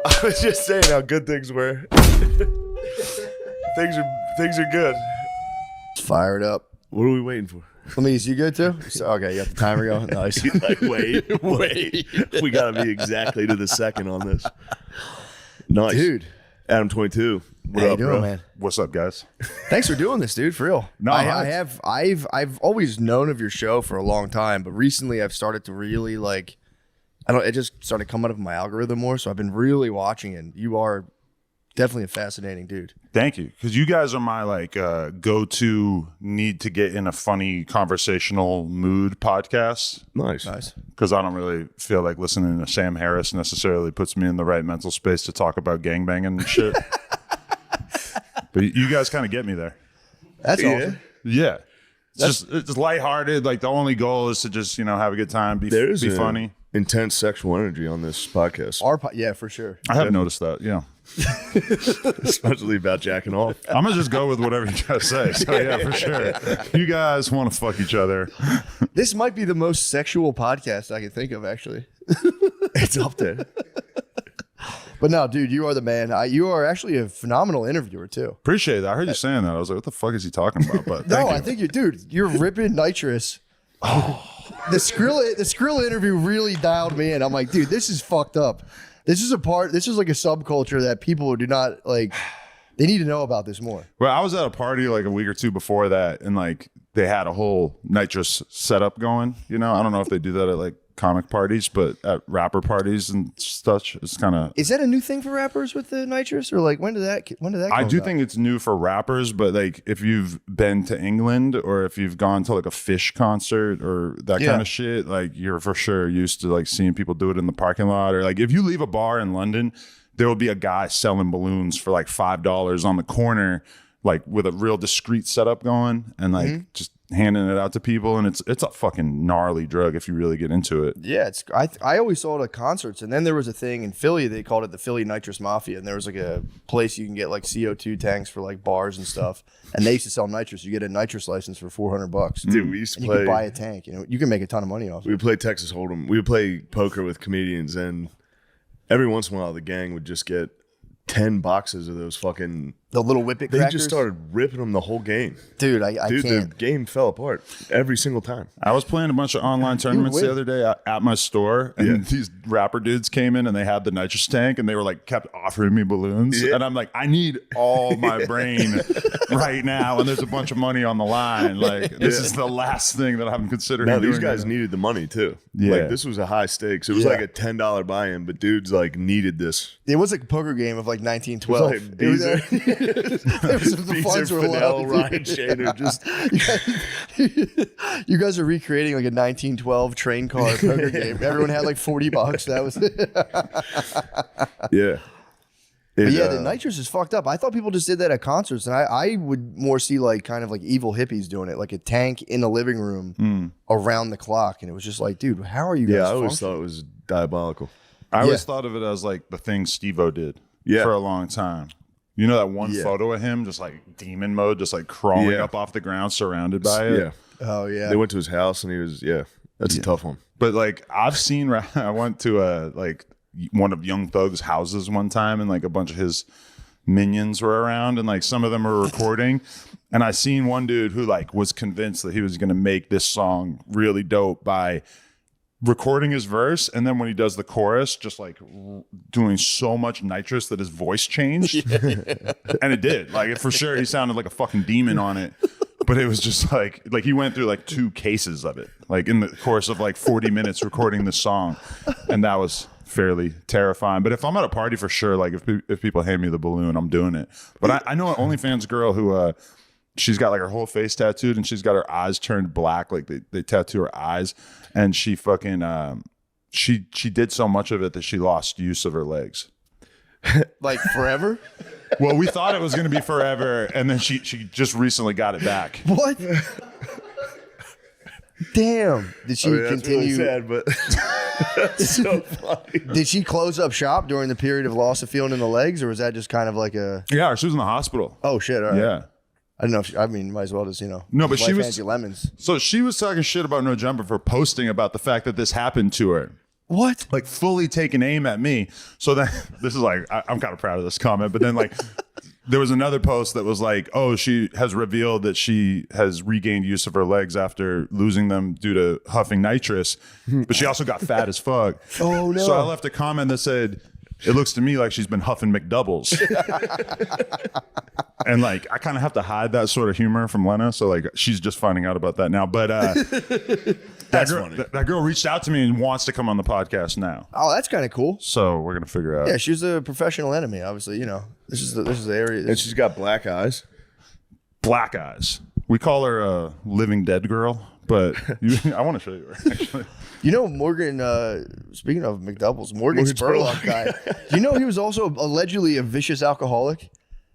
I was just saying how good things were. things are good. Fire it up. What are we waiting for? Is you good too? So, okay, you got the timer going. Nice. Like, wait. We gotta be exactly to the second on this. Nice, dude. Adam 22. What How up, you doing, bro? man? What's up, guys? Thanks for doing this, dude. For real. No, I've always known of your show for a long time, but recently I've started to really it just started coming up in my algorithm more, so I've been really watching it. You are definitely a fascinating dude. Thank you, because you guys are my go-to need to get in a funny conversational mood podcast. Nice. Because I don't really feel like listening to Sam Harris necessarily puts me in the right mental space to talk about gangbanging and shit. But you guys kind of get me there. That's awesome. Yeah. It's lighthearted. Like the only goal is to just, have a good time, be funny. Intense sexual energy on this podcast. Yeah, for sure. I have noticed that, yeah. Especially about jacking off. I'm going to just go with whatever you guys say. So yeah, for sure. You guys want to fuck each other. This might be the most sexual podcast I can think of, actually. It's up there. But no, dude, you are the man. You are actually a phenomenal interviewer too. Appreciate that. I heard you saying that. I was like, what the fuck is he talking about? But I think you're ripping Nitrous. The Skrilla interview really dialed me in. I'm like, dude, this is fucked up. This is like a subculture that people do not like. They need to know about this more. Well, I was at a party like a week or two before that, and like they had a whole Nitrous setup going. I don't know if they do that at like comic parties, but at rapper parties and such, it's kind of. Is that a new thing for rappers with the Nitrous, or like when did that? I do think it's new for rappers, but like if you've been to England or if you've gone to like a Fish concert or that kind of shit, like you're for sure used to like seeing people do it in the parking lot, or like if you leave a bar in London, there will be a guy selling balloons for like $5 on the corner, like with a real discreet setup going, and like just handing it out to people, and it's a fucking gnarly drug if you really get into it. Yeah, I always saw it at concerts, and then there was a thing in Philly, they called it the Philly Nitrous Mafia, and there was like a place you can get like CO2 tanks for like bars and stuff, and they used to sell nitrous. You get a nitrous license for $400. Dude, we used to and play. You could buy a tank. You can make a ton of money off it. We would play Texas Hold'em. We would play poker with comedians, and every once in a while the gang would just get 10 boxes of those fucking. The little whippet They crackers? just started ripping them the whole game. Dude, I Dude, can't. the game fell apart every single time. I was playing a bunch of online tournaments the other day at my store, and these rapper dudes came in and they had the nitrous tank, and they were like kept offering me balloons, and I'm like, I need all my brain right now, and there's a bunch of money on the line. Like this is the last thing that I'm considering. Now these doing guys right needed the money too. Yeah. Like this was a high stakes. It was like a $10 buy-in, but dudes like needed this. It was like a poker game of like 1912. It was like The funds were Fidel, allowed. Ryan Shaner, just You guys are recreating like a 1912 train car poker game. Everyone had like $40. That was it. yeah. But yeah, the nitrous is fucked up. I thought people just did that at concerts, and I would more see like kind of like evil hippies doing it, like a tank in the living room around the clock, and it was just like, dude, how are you guys? Yeah, I always thought it was diabolical. I always thought of it as like the thing Steve-O did for a long time. You know that one photo of him just like demon mode, just like crawling up off the ground surrounded by it? Yeah. Oh, yeah. They went to his house and he was, that's a tough one. But like I've seen, I went to like one of Young Thug's houses one time, and like a bunch of his minions were around, and like some of them were recording. And I seen one dude who like was convinced that he was going to make this song really dope by recording his verse, and then when he does the chorus, just like doing so much nitrous that his voice changed. And it did. Like for sure he sounded like a fucking demon on it. But it was just like he went through like 2 cases of it, like in the course of like 40 minutes recording this song. And that was fairly terrifying. But if I'm at a party, for sure, like if people hand me the balloon, I'm doing it. But I know an OnlyFans girl who she's got like her whole face tattooed, and she's got her eyes turned black, like they tattoo her eyes, and she fucking she did so much of it that she lost use of her legs. Like forever? Well, we thought it was going to be forever, and then she just recently got it back. What? Damn. Did she continue? That's really sad, but that's so funny. Did she close up shop during the period of loss of feeling in the legs, or was that just kind of like a? Yeah, she was in the hospital. Oh shit! All right. Yeah. I don't know if might as well just, No, but she was fancy lemons. So she was talking shit about No Jumper for posting about the fact that this happened to her. What? Like fully taking aim at me. So then this is like, I'm kind of proud of this comment, but then like there was another post that was like, oh, she has revealed that she has regained use of her legs after losing them due to huffing nitrous, but she also got fat as fuck. Oh, no. So I left a comment that said, it looks to me like she's been huffing McDoubles. And like, I kind of have to hide that sort of humor from Lena. So like, she's just finding out about that now. But That's funny. that girl reached out to me and wants to come on the podcast now. Oh, that's kind of cool. So we're going to figure out. Yeah, she's a professional enemy, obviously. You know, this is the area. And she's got black eyes. Black eyes. We call her a living dead girl, but I want to show you her actually. You know, Morgan, speaking of McDoubles, Morgan Spurlock guy, do you know he was also allegedly a vicious alcoholic?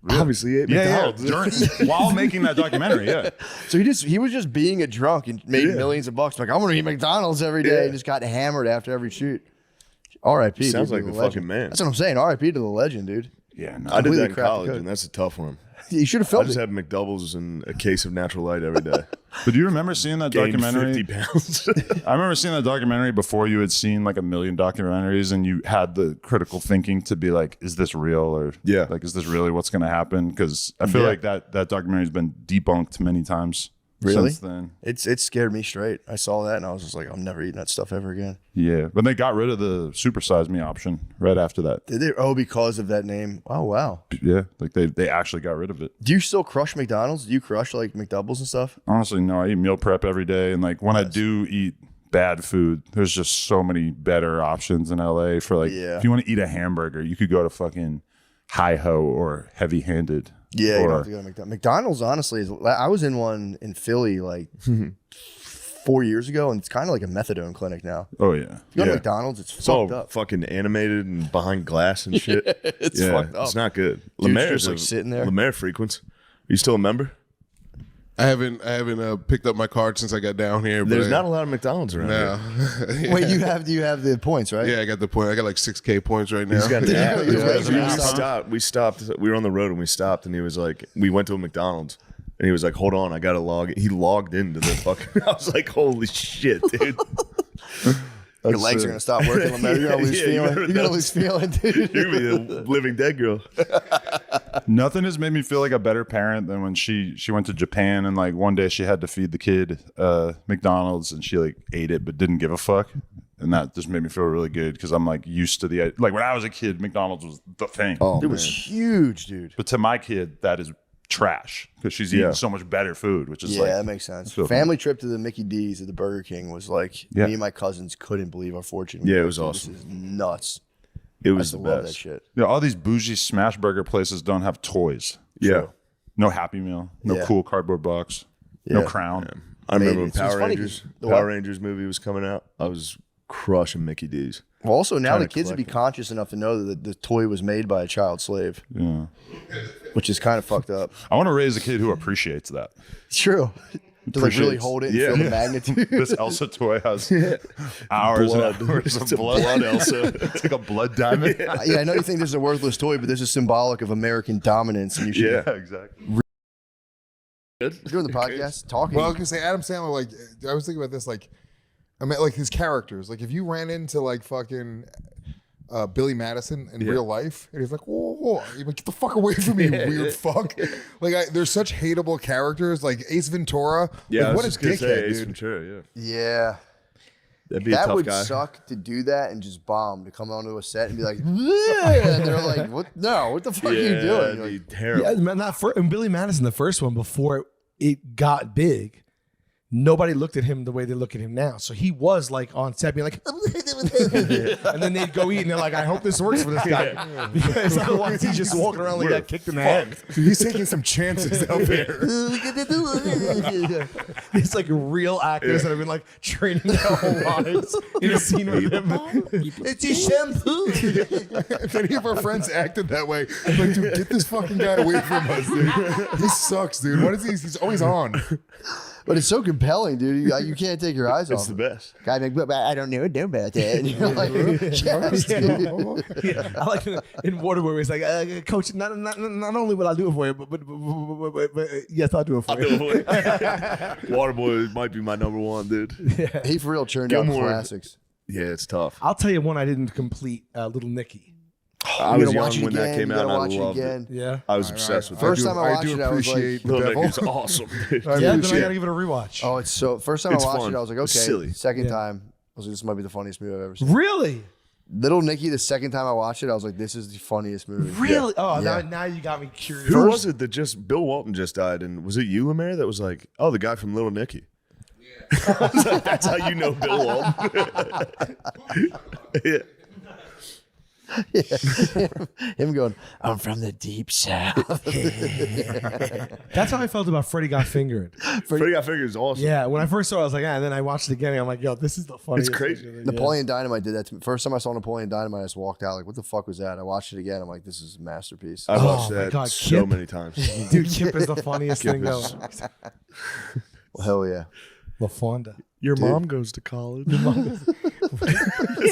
Obviously, ate McDonald's. While making that documentary, yeah. So he was just being a drunk and made millions of bucks. Like, I'm going to eat McDonald's every day. And just got hammered after every shoot. R.I.P. Sounds dude, like to the fucking legend. man. That's what I'm saying. R.I.P. to the legend, dude. Yeah, no. I did that in Completely cracked the college, code. and that's a tough one. You should have I filmed just it. had McDoubles and a case of natural light every day. But do you remember seeing that Gained documentary? 50 pounds. I remember seeing that documentary before you had seen like a million documentaries, and you had the critical thinking to be like, is this real? Or like, is this really what's going to happen? Because I feel like that documentary has been debunked many times since then. It scared me straight. I saw that and I was just like, I'm never eating that stuff ever again. Yeah, but they got rid of the Super Size Me option right after that. Did they? Oh, because of that name. Oh, wow. Yeah, like they actually got rid of it. Do you still crush McDonald's? Do you crush like McDoubles and stuff? Honestly, no. I eat meal prep every day, and like when I do eat bad food, there's just so many better options in LA for like if you want to eat a hamburger, you could go to fucking Hi-Ho or Heavy Handed. Yeah, you don't have to go to McDonald's. McDonald's, honestly, I was in one in Philly like 4 years ago, and it's kind of like a methadone clinic now. Oh yeah, You go to McDonald's, it's It's fucked all up. fucking animated and behind glass and shit. It's fucked up. It's not good. Dude's Lemaire's just, like, sitting there. Lemaire frequents. Are you still a member? I haven't picked up my card since I got down here. There's but not a lot of McDonald's around no. here. Wait, you have the points, right? Yeah, I got the point. I got like 6K points right now. He's got an app. Yeah. We stopped. We were on the road and we stopped, and he was like, we went to a McDonald's, and he was like, hold on, I gotta log. He logged into the fucking. I was like, holy shit, dude. Your legs are gonna stop working. You're gonna lose feeling. You're gonna lose feeling, dude. You're gonna be a living dead girl. nothing has made me feel like a better parent than when she went to Japan and like one day she had to feed the kid McDonald's and she like ate it but didn't give a fuck. And that just made me feel really good because I'm like used to the like when I was a kid, McDonald's was the thing. Oh, it was huge, dude. But to my kid, that is trash because she's eating so much better food, which is that makes sense. Family trip to the Mickey D's at the Burger King was like me and my cousins couldn't believe our fortune. Yeah, it was awesome. This is nuts. It was I the love best. that shit. Yeah, all these bougie smash burger places don't have toys. Yeah. No Happy Meal, no cool cardboard box, no Crown. Yeah. I remember when It's funny 'cause Power Rangers movie was coming out. I was crushing Mickey D's. Well, also now Trying the to kids would be collect conscious enough to know that the toy was made by a child slave, Yeah. which is kind of fucked up. I want to raise a kid who appreciates that. It's true. To like really Appreciates- hold it and feel the magnitude. This Elsa toy has hours and hours of It's a blood. blood Elsa. It's like a blood diamond. Yeah, I know you think this is a worthless toy, but this is symbolic of American dominance, and you should Yeah. Exactly. doing the podcast talking. Well, I was gonna say Adam Sandler. Like, I was thinking about this. Like, I mean, like his characters. Like, if you ran into like fucking Billy Madison in real life, and he's like, "Whoa, whoa, you're like, get the fuck away from me, you weird fuck!" Like, there's such hateable characters. Like Ace Ventura. Yeah, like, I what a was just gonna say dickhead, Ace dude. Ventura, yeah, That'd be a that tough would guy. suck to do that and just bomb to come onto a set and be like, "Yeah," and they're like, "What? No, what the fuck are you doing?" That'd You're be like, terrible. Yeah, man, and Billy Madison, the first one, before it got big, nobody looked at him the way they look at him now. So he was like on set being like, and then they'd go eat and they're like, I hope this works for this guy. Because otherwise he's just walking around like got kicked in the head. Dude, he's taking some chances out there. It's like real actors that have been like training their whole lives in a scene with him. It's a shampoo. If any of our friends acted that way, I'm like, dude, get this fucking guy away from us, dude. He sucks, dude. What is he? He's always on. but it's so compelling, dude. You can't take your eyes It's off. the it. best. Guy like, but I don't know about that. And you're like, yes, dude. Yeah, I like in Waterboy, it's like, Coach, not only will I do it for you, but yes, I'll do it for you. Waterboy might be my number one, dude. He for real churned out Gilmore. classics. Yeah, it's tough. I'll tell you one I didn't complete. Little Nicky. I was young when that came out. And I Watch it loved it. again. Yeah. I was obsessed with First it. time I watched it, I was like, appreciate the Little devil. Nicky's awesome. Dude. I Yeah, then I appreciate gotta give it a rewatch. oh, it's so. First time I It's watched fun. it, I was like, okay. It's silly. Second Yeah. time, I was like, this might be the funniest movie I've ever seen. Really? Little Nicky, the second time I watched it, I was like, this is the funniest movie. Really? Oh, Yeah. now you got me curious. Who was it that just Bill Walton just died? And was it you, Lemaire, that was like, oh, the guy from Little Nicky? Yeah. I was like, that's how you know Bill Walton. Yeah. Him going, I'm from the deep south. That's how I felt about Freddy Got Fingered. Freddy Got Fingered is awesome. Yeah, when I first saw it, I was like, and then I watched it again, and I'm like, yo, this is the funniest. It's crazy. thing. Napoleon Dynamite did that to me. First time I saw Napoleon Dynamite, I just walked out like, what the fuck was that? I watched it again. I'm like, this is a masterpiece. I watched my that God, so Kip. many times. Yeah. Dude, Kip is the funniest thing going. Well, hell yeah. LaFonda. Your mom goes to college.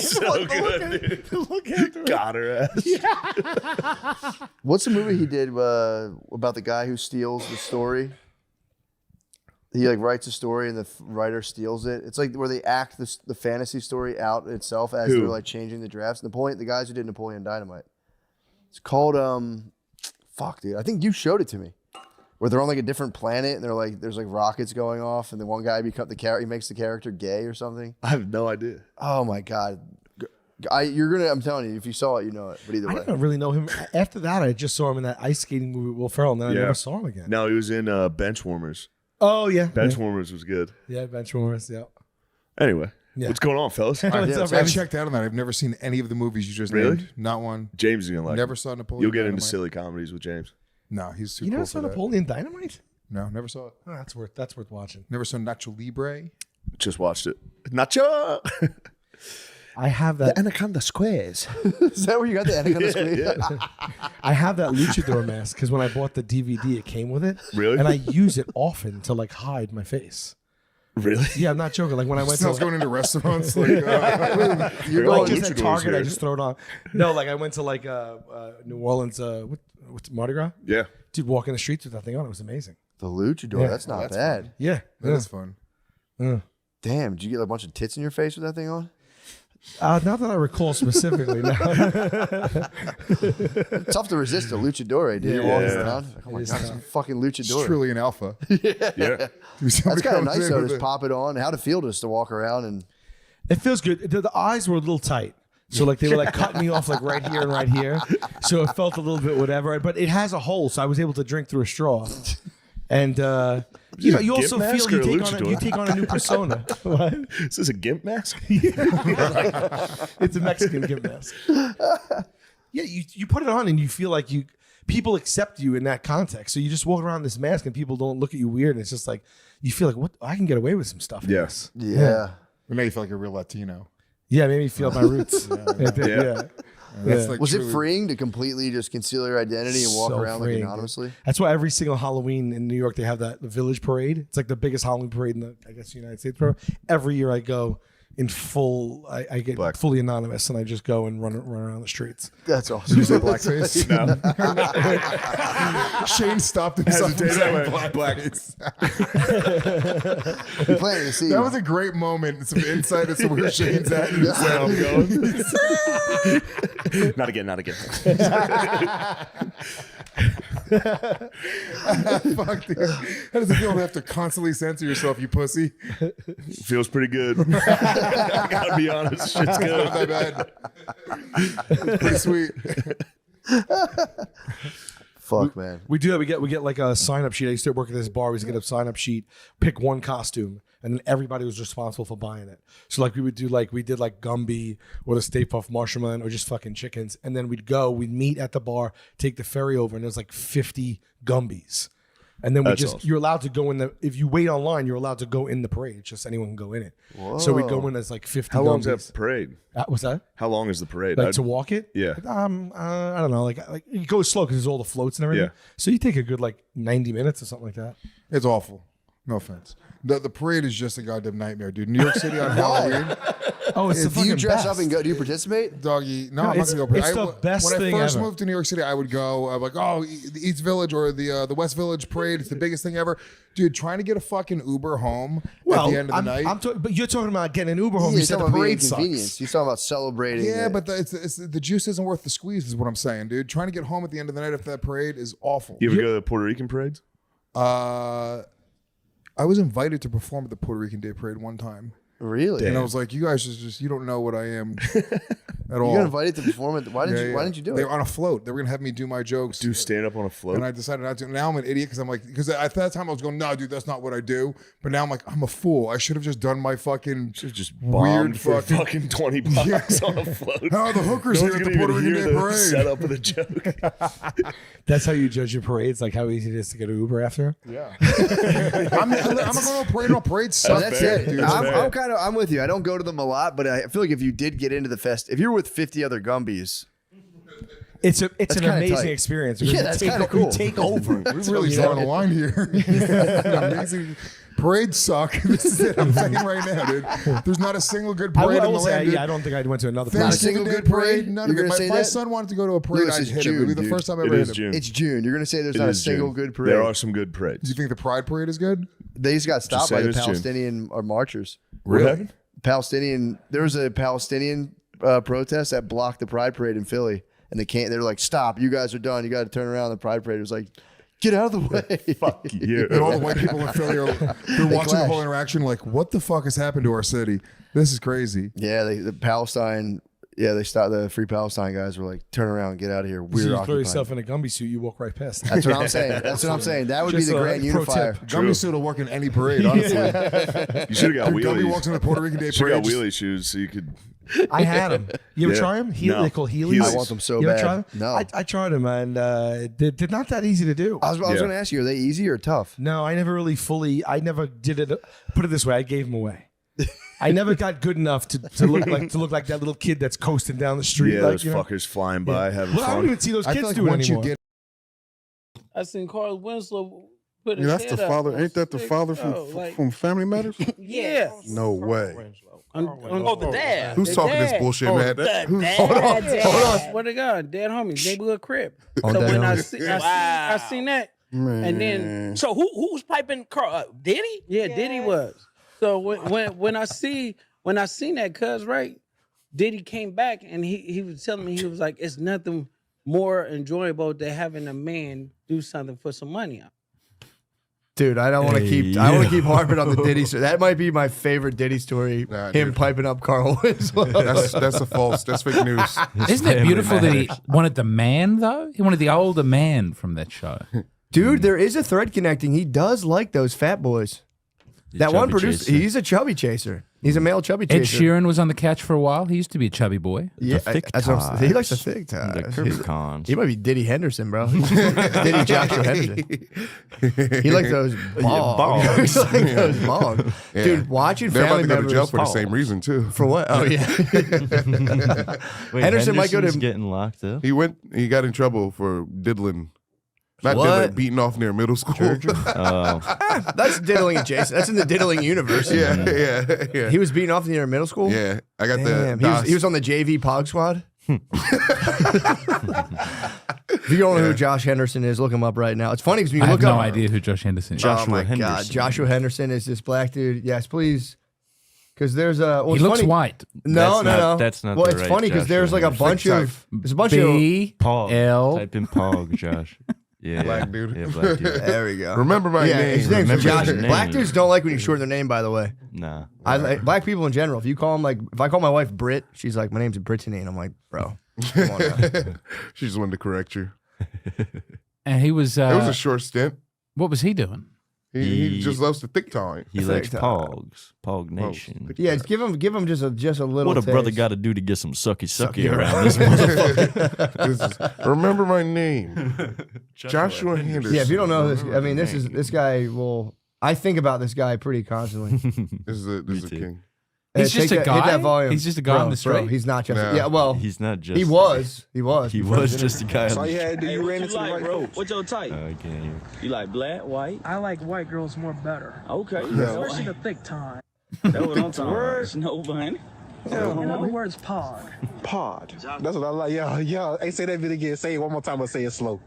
so good, dude. Look after it. Got her ass. What's the movie he did about the guy who steals the story? He like writes a story and the writer steals it. It's like where they act the fantasy story out itself as Who? they're like changing the drafts. The guys who did Napoleon Dynamite. It's called fuck, dude. I think you showed it to me. Where they're on like a different planet and they're like there's like rockets going off and the one guy he makes the character gay or something. I have no idea. Oh my god. I'm telling you, if you saw it, you know it. But either I way. don't really know him. After that, I just saw him in that ice skating movie with Will Ferrell, and then I Yeah. never saw him again. No, he was in Benchwarmers. Oh, yeah. Benchwarmers was good. Yeah, Benchwarmers, yeah. Anyway, Yeah. what's going on, fellas? What's yeah, up, so I man? checked out on that. I've never seen any of the movies you just Really? named. Not one. James is gonna like. Never it. saw Napoleon. You'll get into Dynamite. silly comedies with James. No, he's too You cool never for saw that. Napoleon Dynamite? No, never saw it. Oh, that's worth watching. Never saw Nacho Libre. Just watched it. Nacho. I have that. Anaconda Squares. Is that where you got the Anaconda Squeeze? I have that luchador mask because when I bought the DVD, it came with it. Really? And I use it often to like hide my face. Really? Yeah, I'm not joking. Like when I went Sounds to going into restaurants. Like, You're They're all going just at luchadors Target, I here. just throw it on. No, like I went to like New Orleans. What's Mardi Gras? Yeah. Dude, walking the streets with that thing on, it was amazing. the luchador. Yeah. That's not that's bad. Yeah, that is fun. Damn, did you get a bunch of tits in your face with that thing on? Not that I recall specifically. No. Tough to resist a luchador, dude. You're walking around. Like, oh my It is god, it's a tough. fucking It's luchador. truly an alpha. Yeah. That's kind of nice though. Just pop it on. How to feel just to walk around and It feels good. The eyes were a little tight. So like they were like cutting me off like right here and right here. So it felt a little bit whatever. But it has a hole, so I was able to drink through a straw. And you know, you Gimp also mask feel or a you luchador? take on a new persona. What? Is this a gimp mask? It's a Mexican gimp mask. Yeah, you put it on and you feel like people accept you in that context. So you just walk around this mask and people don't look at you weird. And it's just like you feel like what I can get away with some stuff. in Yes. this. yeah. But now you feel like a real Latino. Yeah, it made me feel my roots. It did, Yeah. That's Yeah. like Was it truly- freeing to completely just conceal your identity and walk So around freeing, like dude. anonymously? That's why every single Halloween in New York they have the Village Parade. It's like the biggest Halloween parade in the United States. Bro. Every year I go in full. I get Black. fully anonymous and I just go and run around the streets. That's awesome. You say blackface? No. Shane stopped himself from Hesitated. saying I went, blackface. You planting to see. That was a great moment. Some insight as to where Shane's at. And Where I'm going. Not again. Not again. fuck, dude. How does it feel to have to constantly censor yourself, you pussy? Feels pretty good. I gotta be honest. Shit's Not good. that bad. It's pretty sweet. Fuck, man. We do that. We get like a sign up sheet. I used to work at this bar. We used to get a sign up sheet, pick one costume, and then everybody was responsible for buying it. So like we did like Gumby or the Stay Puft Marshmallow or just fucking chickens, and then we'd meet at the bar, take the ferry over, and there's like 50 Gumbies. And then That's awesome. you're allowed to go in if you wait online, you're allowed to go in the parade. It's just anyone can go in it. So we go in as like 50 How long's Gumbies. that parade? What's that? How long is the parade? Like to walk it? Yeah. I don't know. Like it goes slow because there's all the floats and everything. Yeah. So you take a good like 90 minutes or something like that. It's awful. No offense. The parade is just a goddamn nightmare, dude. New York City on Halloween. Oh, it's the Do you fucking dress best. up and go? Do you participate? Doggy, no, No, I'm not it's- gonna go. it's the best when thing I first ever. moved to New York City, I would go. I'm like, oh, the East Village or the West Village parade. It's the biggest thing ever, dude. Trying to get a fucking Uber home at the end of the night. But you're talking about getting an Uber home. Yeah, You said the talking about being parade inconvenience. sucks. You're talking about celebrating. Yeah, it. but the juice isn't worth the squeeze, is what I'm saying, dude. Trying to get home at the end of the night after that parade is awful. You ever go to the Puerto Rican parades? I was invited to perform at the Puerto Rican Day Parade one time, Really? and I was like, "You guys you don't know what I am at all." You got invited to perform it. Why didn't Why didn't you do They it? were on a float. They were gonna have me do my jokes. Do stand up on a float? And I decided not to. Now I'm an idiot because at that time I was going, no, dude, that's not what I do. But now I'm like, I'm a fool. I should have just done my fucking just weird bombed for fucking $20 on a float. Oh, the hookers No here one's at the gonna Puerto even Rican hear Day the Parade. setup of the joke. That's how you judge your parades, like how easy it is to get an Uber after. Yeah. I'm not going to a parade. No, parades suck. That's fair. it. Dude, I'm with you. I don't go to them a lot, but I feel like if you did get into the fest, if you're with 50 other Gumbies, It's an kinda amazing tight. experience. Yeah, that's kinda cool. You take over. We've really drawn a line here. Amazing. Parades suck. This is it. I'm saying right now, dude. There's not a single good I parade will in the say, land. Dude. I don't think I went to another Not a parade. single Thanksgiving good Day parade? None You're of it. gonna say My that? son wanted to go to a parade. Lewis, I'd it's hit him. June, It'd be the dude. first time I It ever hit is him. June. it's June. You're gonna say there's It not a is single June. good parade. There are some good Do parades. you think the Pride Parade is good? They just got stopped by saying the it's June. Palestinian or marchers. What happened? Palestinian. There was a Palestinian protest that blocked the Pride Parade in Philly, and they were like, "Stop! You guys are done. You got to turn around." The Pride Parade was like, "Get out of the way!" Fuck you. And all the white people in Philly are they're watching the clashed. whole interaction like, what the fuck has happened to our city? This is crazy. Yeah, the Palestine. Yeah, they stopped. The Free Palestine guys were like, "Turn around, get out of here. So We're you throw occupying." yourself in a Gumby suit, you walk right past. That's what I'm saying. That's what I'm saying. That would be Just the a grand pro unifier. tip. Gumby suit will work in any parade, honestly. You should have got Dude, Gumby walks wheelies. in the Puerto Rican Day Should have Parade. got wheelie shoes so you could. I had them. You ever Yeah. try them? No. They're called Heelys. Heelys. I want them so You ever bad. try them? No. I tried them, and they're not that easy to do. I was Yeah. going to ask you, are they easy or tough? No, I never really fully. I never did it. Put it this way, I gave them away. I never got good enough to look like that little kid that's coasting down the street. Yeah, like, those you know? fuckers flying by having Well, I don't fun. even see those I kids feel like do it once anymore. you get I seen Carl Winslow put his Yeah, that's head the up father. on Ain't that the stage. father Oh, like, from Family Matters? yeah. No way. Oh, the dad. Who's The talking dad. this bullshit, Oh, man? The dad. Hold on, Dad. Swear to God, dead homies, neighborhood crib. On So Dead when Homies. I seen that, Man. and then So who was piping Carl? Diddy? yeah, Diddy was. So when I seen that, cuz right, Diddy came back and he was telling me, he was like, it's nothing more enjoyable than having a man do something for some money. Dude, I don't want to keep. I want to keep harping on the Diddy story. That might be my favorite Diddy story. Nah, him dude. piping up Carl Winslow. That's a false. That's fake news. Isn't it beautiful that he wanted the man, though? He wanted the older man from that show. Dude, there is a thread connecting. He does like those fat boys. That one producer, he's a chubby chaser. He's a male chubby Ed chaser. Sheeran was on the couch for a while. He used to be a chubby boy. Yeah, thick that's what I'm saying. He likes the ties. thick ties. The curvy cons. He might be Diddy Henderson, bro. Diddy Joshua Henderson. He likes those bongs. He likes those bongs. Yeah. Dude, watching They're about family to go to members jail for the same reason too. For what? Oh yeah. Wait, Henderson might go to- Henderson's getting locked up. He got in trouble for diddling. Not What? diddling, beating off near middle school. Oh, That's diddling adjacent. That's in the diddling universe. yeah. He was beating off near middle school? Yeah, I got Damn. the. He was on the JV Pog squad? If you don't know who Josh Henderson is, look him up right now. It's funny because when you I have look no up. idea who Josh Henderson is. Oh my God. Henderson. Joshua Henderson is this black dude. Yes, please. Because there's a. Well, He it's looks funny. white. No, no. That's not Well, the it's right funny because Joshua there's like a Henderson. bunch of. There's a bunch of. Pog. L. Type in Pog, Josh. Yeah, Black dude. Yeah, black dude. There we go. Remember my Yeah, name. his name's Remember Josh. his name. Black dudes don't like when you shorten their name, by the way. Nah. I like black people in general. If you call them like, if I call my wife Brit, she's like, my name's Brittany, and I'm like, bro, come on now. She just wanted to correct you. And he was. It was a short stint. What was he doing? He just loves to thick time. He likes Thick Pogs. Pog Nation. Yeah, just give him just a little. What a brother taste. got to do to get some sucky around this motherfucker. Remember my name, Joshua Henderson. Yeah, if you don't know this, I mean, this guy will. I think about this guy pretty constantly. This is a too. king. He's just a Hit guy? that volume. He's just a guy on the street? He's not just. No. Yeah, well, He's not just. he was. He was. He was just a guy. That's all on you the had to do. You ran into the right bro? folks. What's your type? I can't hear. You like black, white? I like white girls more better. Okay. Especially the thick time. That's what I'm talking about. No bunny. In other words, pog. Pod. That's what I like. Yeah. Hey, say that bit again. Say it one more time, but say it slow.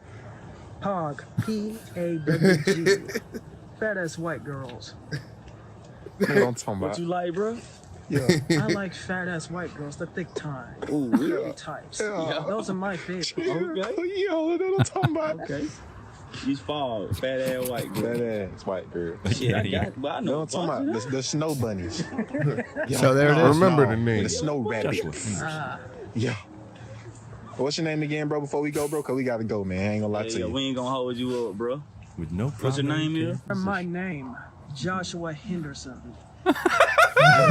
Pog. P-A-W-G. Fat ass white girls. That's what I'm talking What about. you like, bro? Yeah. I like fat ass white girls, the thick time. Ooh, Pretty types. Those are my favorite. Okay. Yo, that's what I'm talking about. Okay. You fall, fat ass white girl. Fat ass white girl. Shit, I got it, but I No, know I'm talking about the snow bunnies. So there it is. Remember No, the name. The snow rabbits. Yeah. What's your name again, bro? Before we go, bro, cause we gotta go, man. I ain't gonna lie to Yeah, you. we ain't gonna hold you up, bro. With no problem. What's your name is? My name, Joshua Henderson. All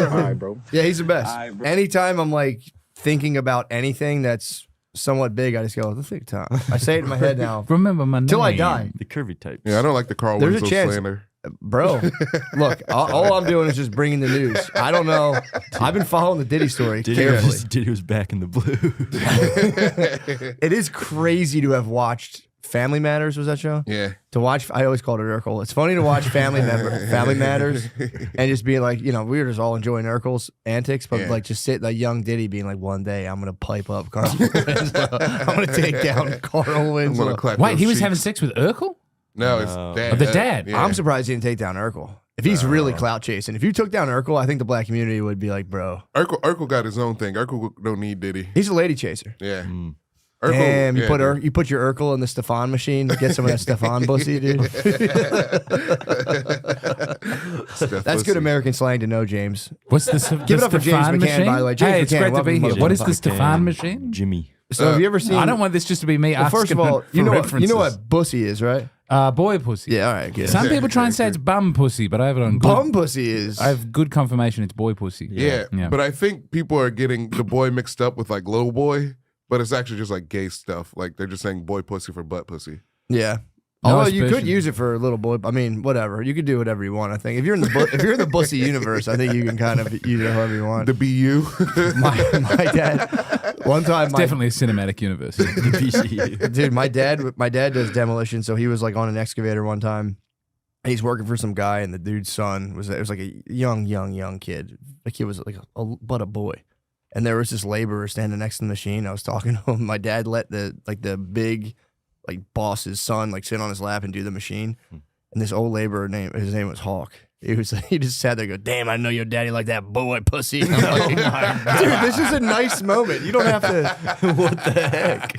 right, bro. Yeah, he's the best. All right, bro. Anytime I'm like thinking about anything that's somewhat big, I just go, the thick time. I say it in my head now. Remember my name. Till I die. The curvy types. Yeah, I don't like the Carl There's a Winslow chance. slander. Bro, look, all I'm doing is just bringing the news. I don't know. I've been following the Diddy story carefully. Diddy was back in the blue. It is crazy to have watched Family Matters, was that show? Yeah. To watch, I always called it Urkel. It's funny to watch Family Matters, and just being like, we were just all enjoying Urkel's antics, but like just sit like young Diddy being like, one day I'm gonna pipe up Carl Winslow. I'm gonna take down Carl I'm Winslow. gonna clap Wait, those he was cheeks. having sex with Urkel? No, it's dad. Oh, the dad. Yeah. I'm surprised he didn't take down Urkel. If he's really clout chasing, if you took down Urkel, I think the black community would be like, bro, Urkel got his own thing. Urkel don't need Diddy. he's a lady chaser. Yeah. Damn, you yeah, you put your Urkel in the Stefan machine, get some of that Stefan pussy, dude. That's good American slang to know, James. What's this? Give it up for James Stefan McCann, machine? by the way. James Hey, it's McCann, great to welcome be to here. the What is the podcast. Stefan machine? Jimmy. So have you ever seen? I don't want this just to be me Well, asking first of all, you for know references. what bussy is, right? Boy pussy. Yeah, all right, good. Some people try and say it's bum pussy, but I have it on good. Bum pussy is. I have good confirmation it's boy pussy. Yeah, but I think people are getting the boy mixed up with like little boy, but it's actually just like gay stuff. Like they're just saying boy pussy for butt pussy. Yeah. No Oh, you could suspicion. use it for a little boy. I mean, whatever. You could do whatever you want. I think if you're in the if you're in the bussy universe, I think you can kind of use it however you want. The BU. my dad. One time, It's definitely a cinematic universe. dude, my dad does demolition, so he was like on an excavator one time. And he's working for some guy, and the dude's son was like a young kid. The kid was like but a boy. And there was this laborer standing next to the machine. I was talking to him. My dad let the big boss's son like sit on his lap and do the machine. And this old laborer his name was Hawk. He just sat there and go, damn, I know your daddy like that boy pussy. And I'm like, dude, this is a nice moment. You don't have to. What the heck?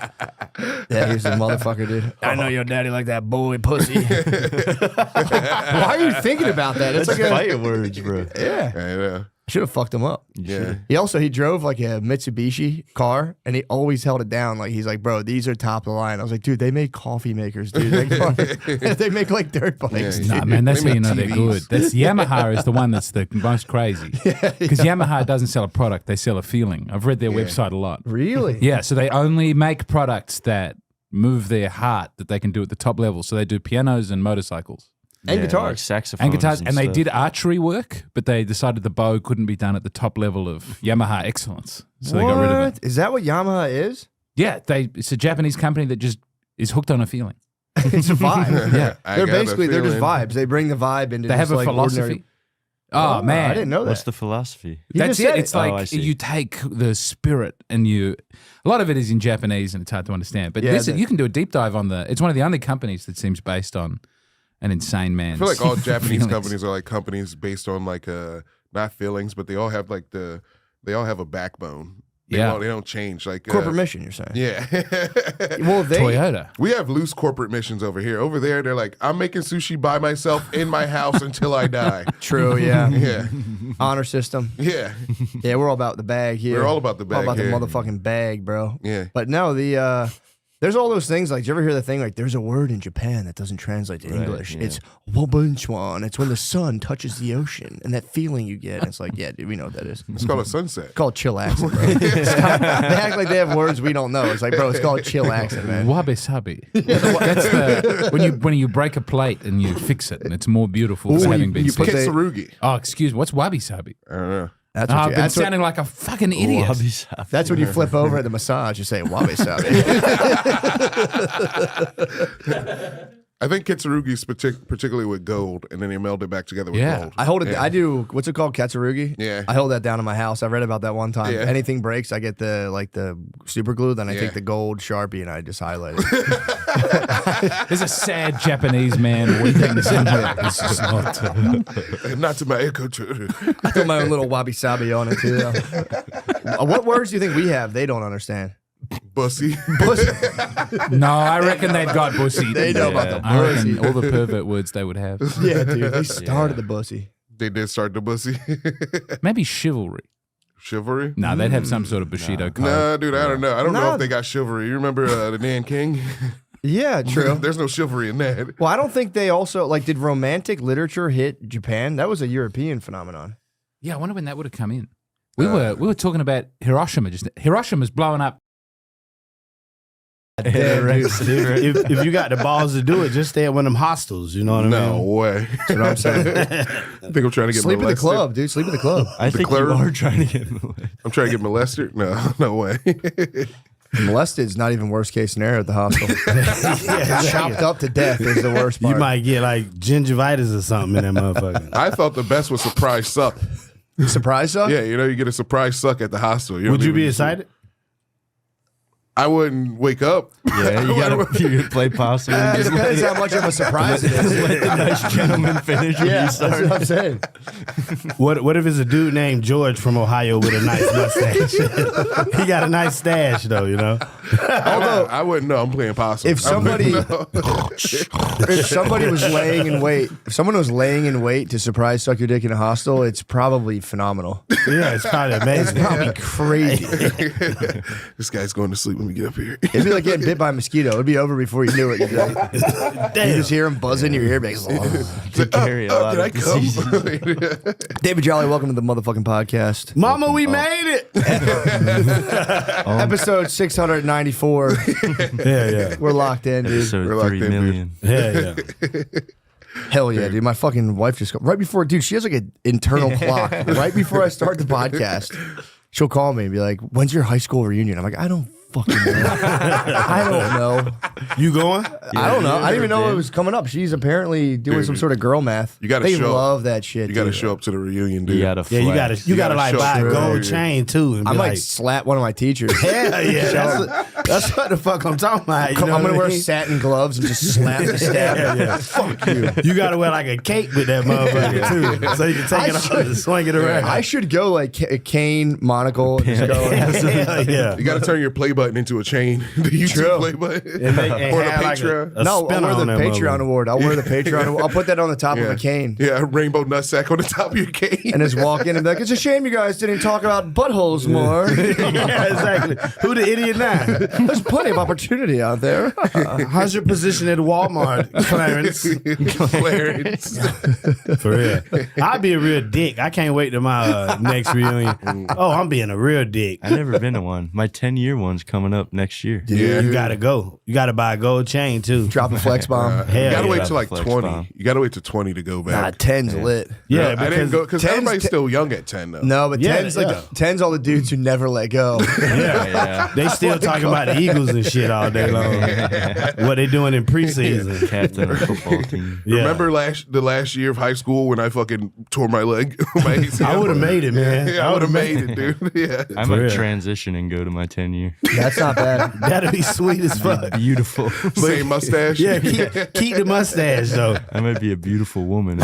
Yeah, he was a motherfucker, dude. I know your daddy like that boy pussy. Why are you thinking about that? It's That's like fighting words, bro. Yeah. I know. I should have fucked him up. Yeah. He drove like a Mitsubishi car, and he always held it down. Like he's like, bro, these are top of the line. I was like, dude, they make coffee makers, dude. They make like dirt bikes. Yeah, Nah, man, that's They how you make know they're good. TVs. That's Yamaha is the one that's the most crazy. Because Yamaha doesn't sell a product; they sell a feeling. I've read their website a lot. Really? Yeah, so they only make products that move their heart that they can do at the top level. So they do pianos and motorcycles. And Like guitars. saxophones. And guitars, and they stuff. did archery work, but they decided the bow couldn't be done at the top level of Yamaha excellence, so they got rid of it. Is that what Yamaha is? Yeah, it's a Japanese company that just is hooked on a feeling. It's a vibe. Yeah, They're just vibes. They bring the vibe into they have just a like philosophy. ordinary- Oh man, I didn't know that. What's the philosophy? You That's just said it. it. It's Oh, I like see. you take the spirit and a lot of it is in Japanese and it's hard to understand. But Yeah, listen, you can do a deep dive on it's one of the only companies that seems based on an insane man. I feel like all Japanese companies are like companies based on like not feelings, but they all have like they all have a backbone. They don't change. Like Corporate mission, you're saying? Yeah. Well, Toyota. We have loose corporate missions over here. Over there, they're like, I'm making sushi by myself in my house until I die. True, yeah. Yeah. Honor system. Yeah. Yeah, we're all about the bag here. We're all about the bag All about here. the motherfucking bag, bro. Yeah. But no, there's all those things. Like, did you ever hear the thing? Like, there's a word in Japan that doesn't translate to English. yeah. It's wabunchuan. It's when the sun touches the ocean and that feeling you get. And it's like, yeah, dude, we know what that is. It's called a sunset. It's called chillaxing, bro. They act like they have words we don't know. It's like, bro, it's called chillaxing, man. Wabi sabi. That's when you break a plate and you fix it and it's more beautiful for having been you put fixed. the- Kitsurugi. Oh, excuse me. What's wabi sabi? I don't know. That's Oh, what I've you, been that's what, sounding like a fucking idiot. that's when you flip over at the massage. You say wabi sabi. I think Kitsurugi's particularly with gold, and then they meld it back together with gold. I hold it. Yeah. I do. What's it called? Katsurugi. Yeah. I hold that down in my house. I read about that one time. Yeah. Anything breaks, I get the super glue. Then I take the gold Sharpie and I just highlight it. There's a sad Japanese man weeping somewhere. This is not. Not to my echo chamber. I put my own little wabi sabi on it too. What words do you think we have they don't understand? Bussy. No, I reckon they've got bussy. They know about the I reckon bussy. all the pervert words they would have. Yeah, dude. They started the bussy. They did start the bussy. Maybe chivalry. Chivalry? No, they'd have some sort of Bushido code. Nah, dude, I don't know. I don't know Nah. if they got chivalry. You remember the Nan King? Yeah, true. There's no chivalry in that. Well, I don't think they also did romantic literature hit Japan? That was a European phenomenon. Yeah, I wonder when that would have come in. We were talking about Hiroshima just. Hiroshima's blowing up. If you got the balls to do it, just stay at one of them hostels. You know what I mean? No way. That's what I'm saying. I think I'm trying to get Sleep at the molested. club, dude. Sleep at the club. I think you clerk? are trying to get molested. I'm trying to get molested? No way. Molested is not even worst case scenario at the hospital. Chopped up to death is the worst part. You might get like gingivitis or something in that motherfucker. I thought the best was surprise suck. Surprise suck? Yeah, you get a surprise suck at the hospital. Would you be excited? I wouldn't wake up. Yeah, you gotta play possum. It depends how much of a surprise it is. Let the nice gentleman finish when Yeah, you that's what start. I'm saying. What if it's a dude named George from Ohio with a nice mustache? He got a nice stash though, you know. Although I wouldn't know. I'm playing possum. If somebody, if somebody was laying in wait, if someone was laying in wait to surprise suck your dick in a hostel, it's probably phenomenal. Yeah, it's probably amazing. It's probably crazy. This guy's going to sleep. Let me get up here. It'd be like getting bit by a mosquito. It'd be over before you knew it. You'd be like, you just hear him buzz in your ear. Like, To carry a lot Can I of come? diseases. David Jolly, welcome to the motherfucking podcast. Mama, we made it. Episode 694. Yeah. We're locked in, dude. Episode We're locked 3 in, dude. million. Yeah. Hell yeah, dude. My fucking wife just right before, dude, she has like an internal clock. Right before I start the podcast, she'll call me and be like, when's your high school reunion? I'm like, I don't fucking know. I don't know. You going? I don't know. I didn't even know been. it was coming up. She's apparently doing some sort of girl math. You gotta They show up. love that shit. You got to dude. show up to the reunion, dude. You gotta Yeah, flex. you gotta like show buy a up. gold chain too. And I be might like, slap one of my teachers. hell yeah, that's what the fuck I'm talking about. You know I'm what gonna I wear mean? satin gloves and just slap the stab. Fuck you. You gotta wear like a cape with that motherfucker too, so you can take it off and swing it around. I should go like a cane, monocle, and just go. Hell yeah. You got to turn your play button into a chain. The YouTube play button. And Or the have like Patreon. a No, I'll spinner wear the on that Patreon motherfucker. award. I'll wear the Patreon award. I'll put that on the top of Yeah. a cane. Yeah, a rainbow nutsack on the top of your cane. And just walk in and be like, it's a shame you guys didn't talk about buttholes more. Yeah, exactly. Who the idiot now? There's plenty of opportunity out there. How's your position at Walmart, Clarence? Clarence. For real. I'll be a real dick. I can't wait to my next reunion. Oh, I'm being a real dick. I've never been to one. My 10-year one's coming up next year. Yeah. You gotta go. You gotta buy a gold chain too. Drop a flex bomb. Hell You gotta yeah. wait till like Flex 20. bomb. You gotta wait till 20 to go Nah, back. 10's lit. Yeah, I didn't go because 10's everybody's still young at 10 though. No, but Yeah, 10's like yeah. 10's all the dudes who never let go. Yeah. They still talking about the Eagles and shit all day long. What they doing in preseason? Captain of the football team. Yeah. Remember the last year of high school when I fucking tore my leg? My ACL? I would have made it, man. Yeah, I would have made it, dude. Yeah. I For might real. transition and go to my 10-year. That's not bad. That'd be sweet as fuck. Beautiful. Same mustache. Yeah, keep the mustache though. I might be a beautiful woman.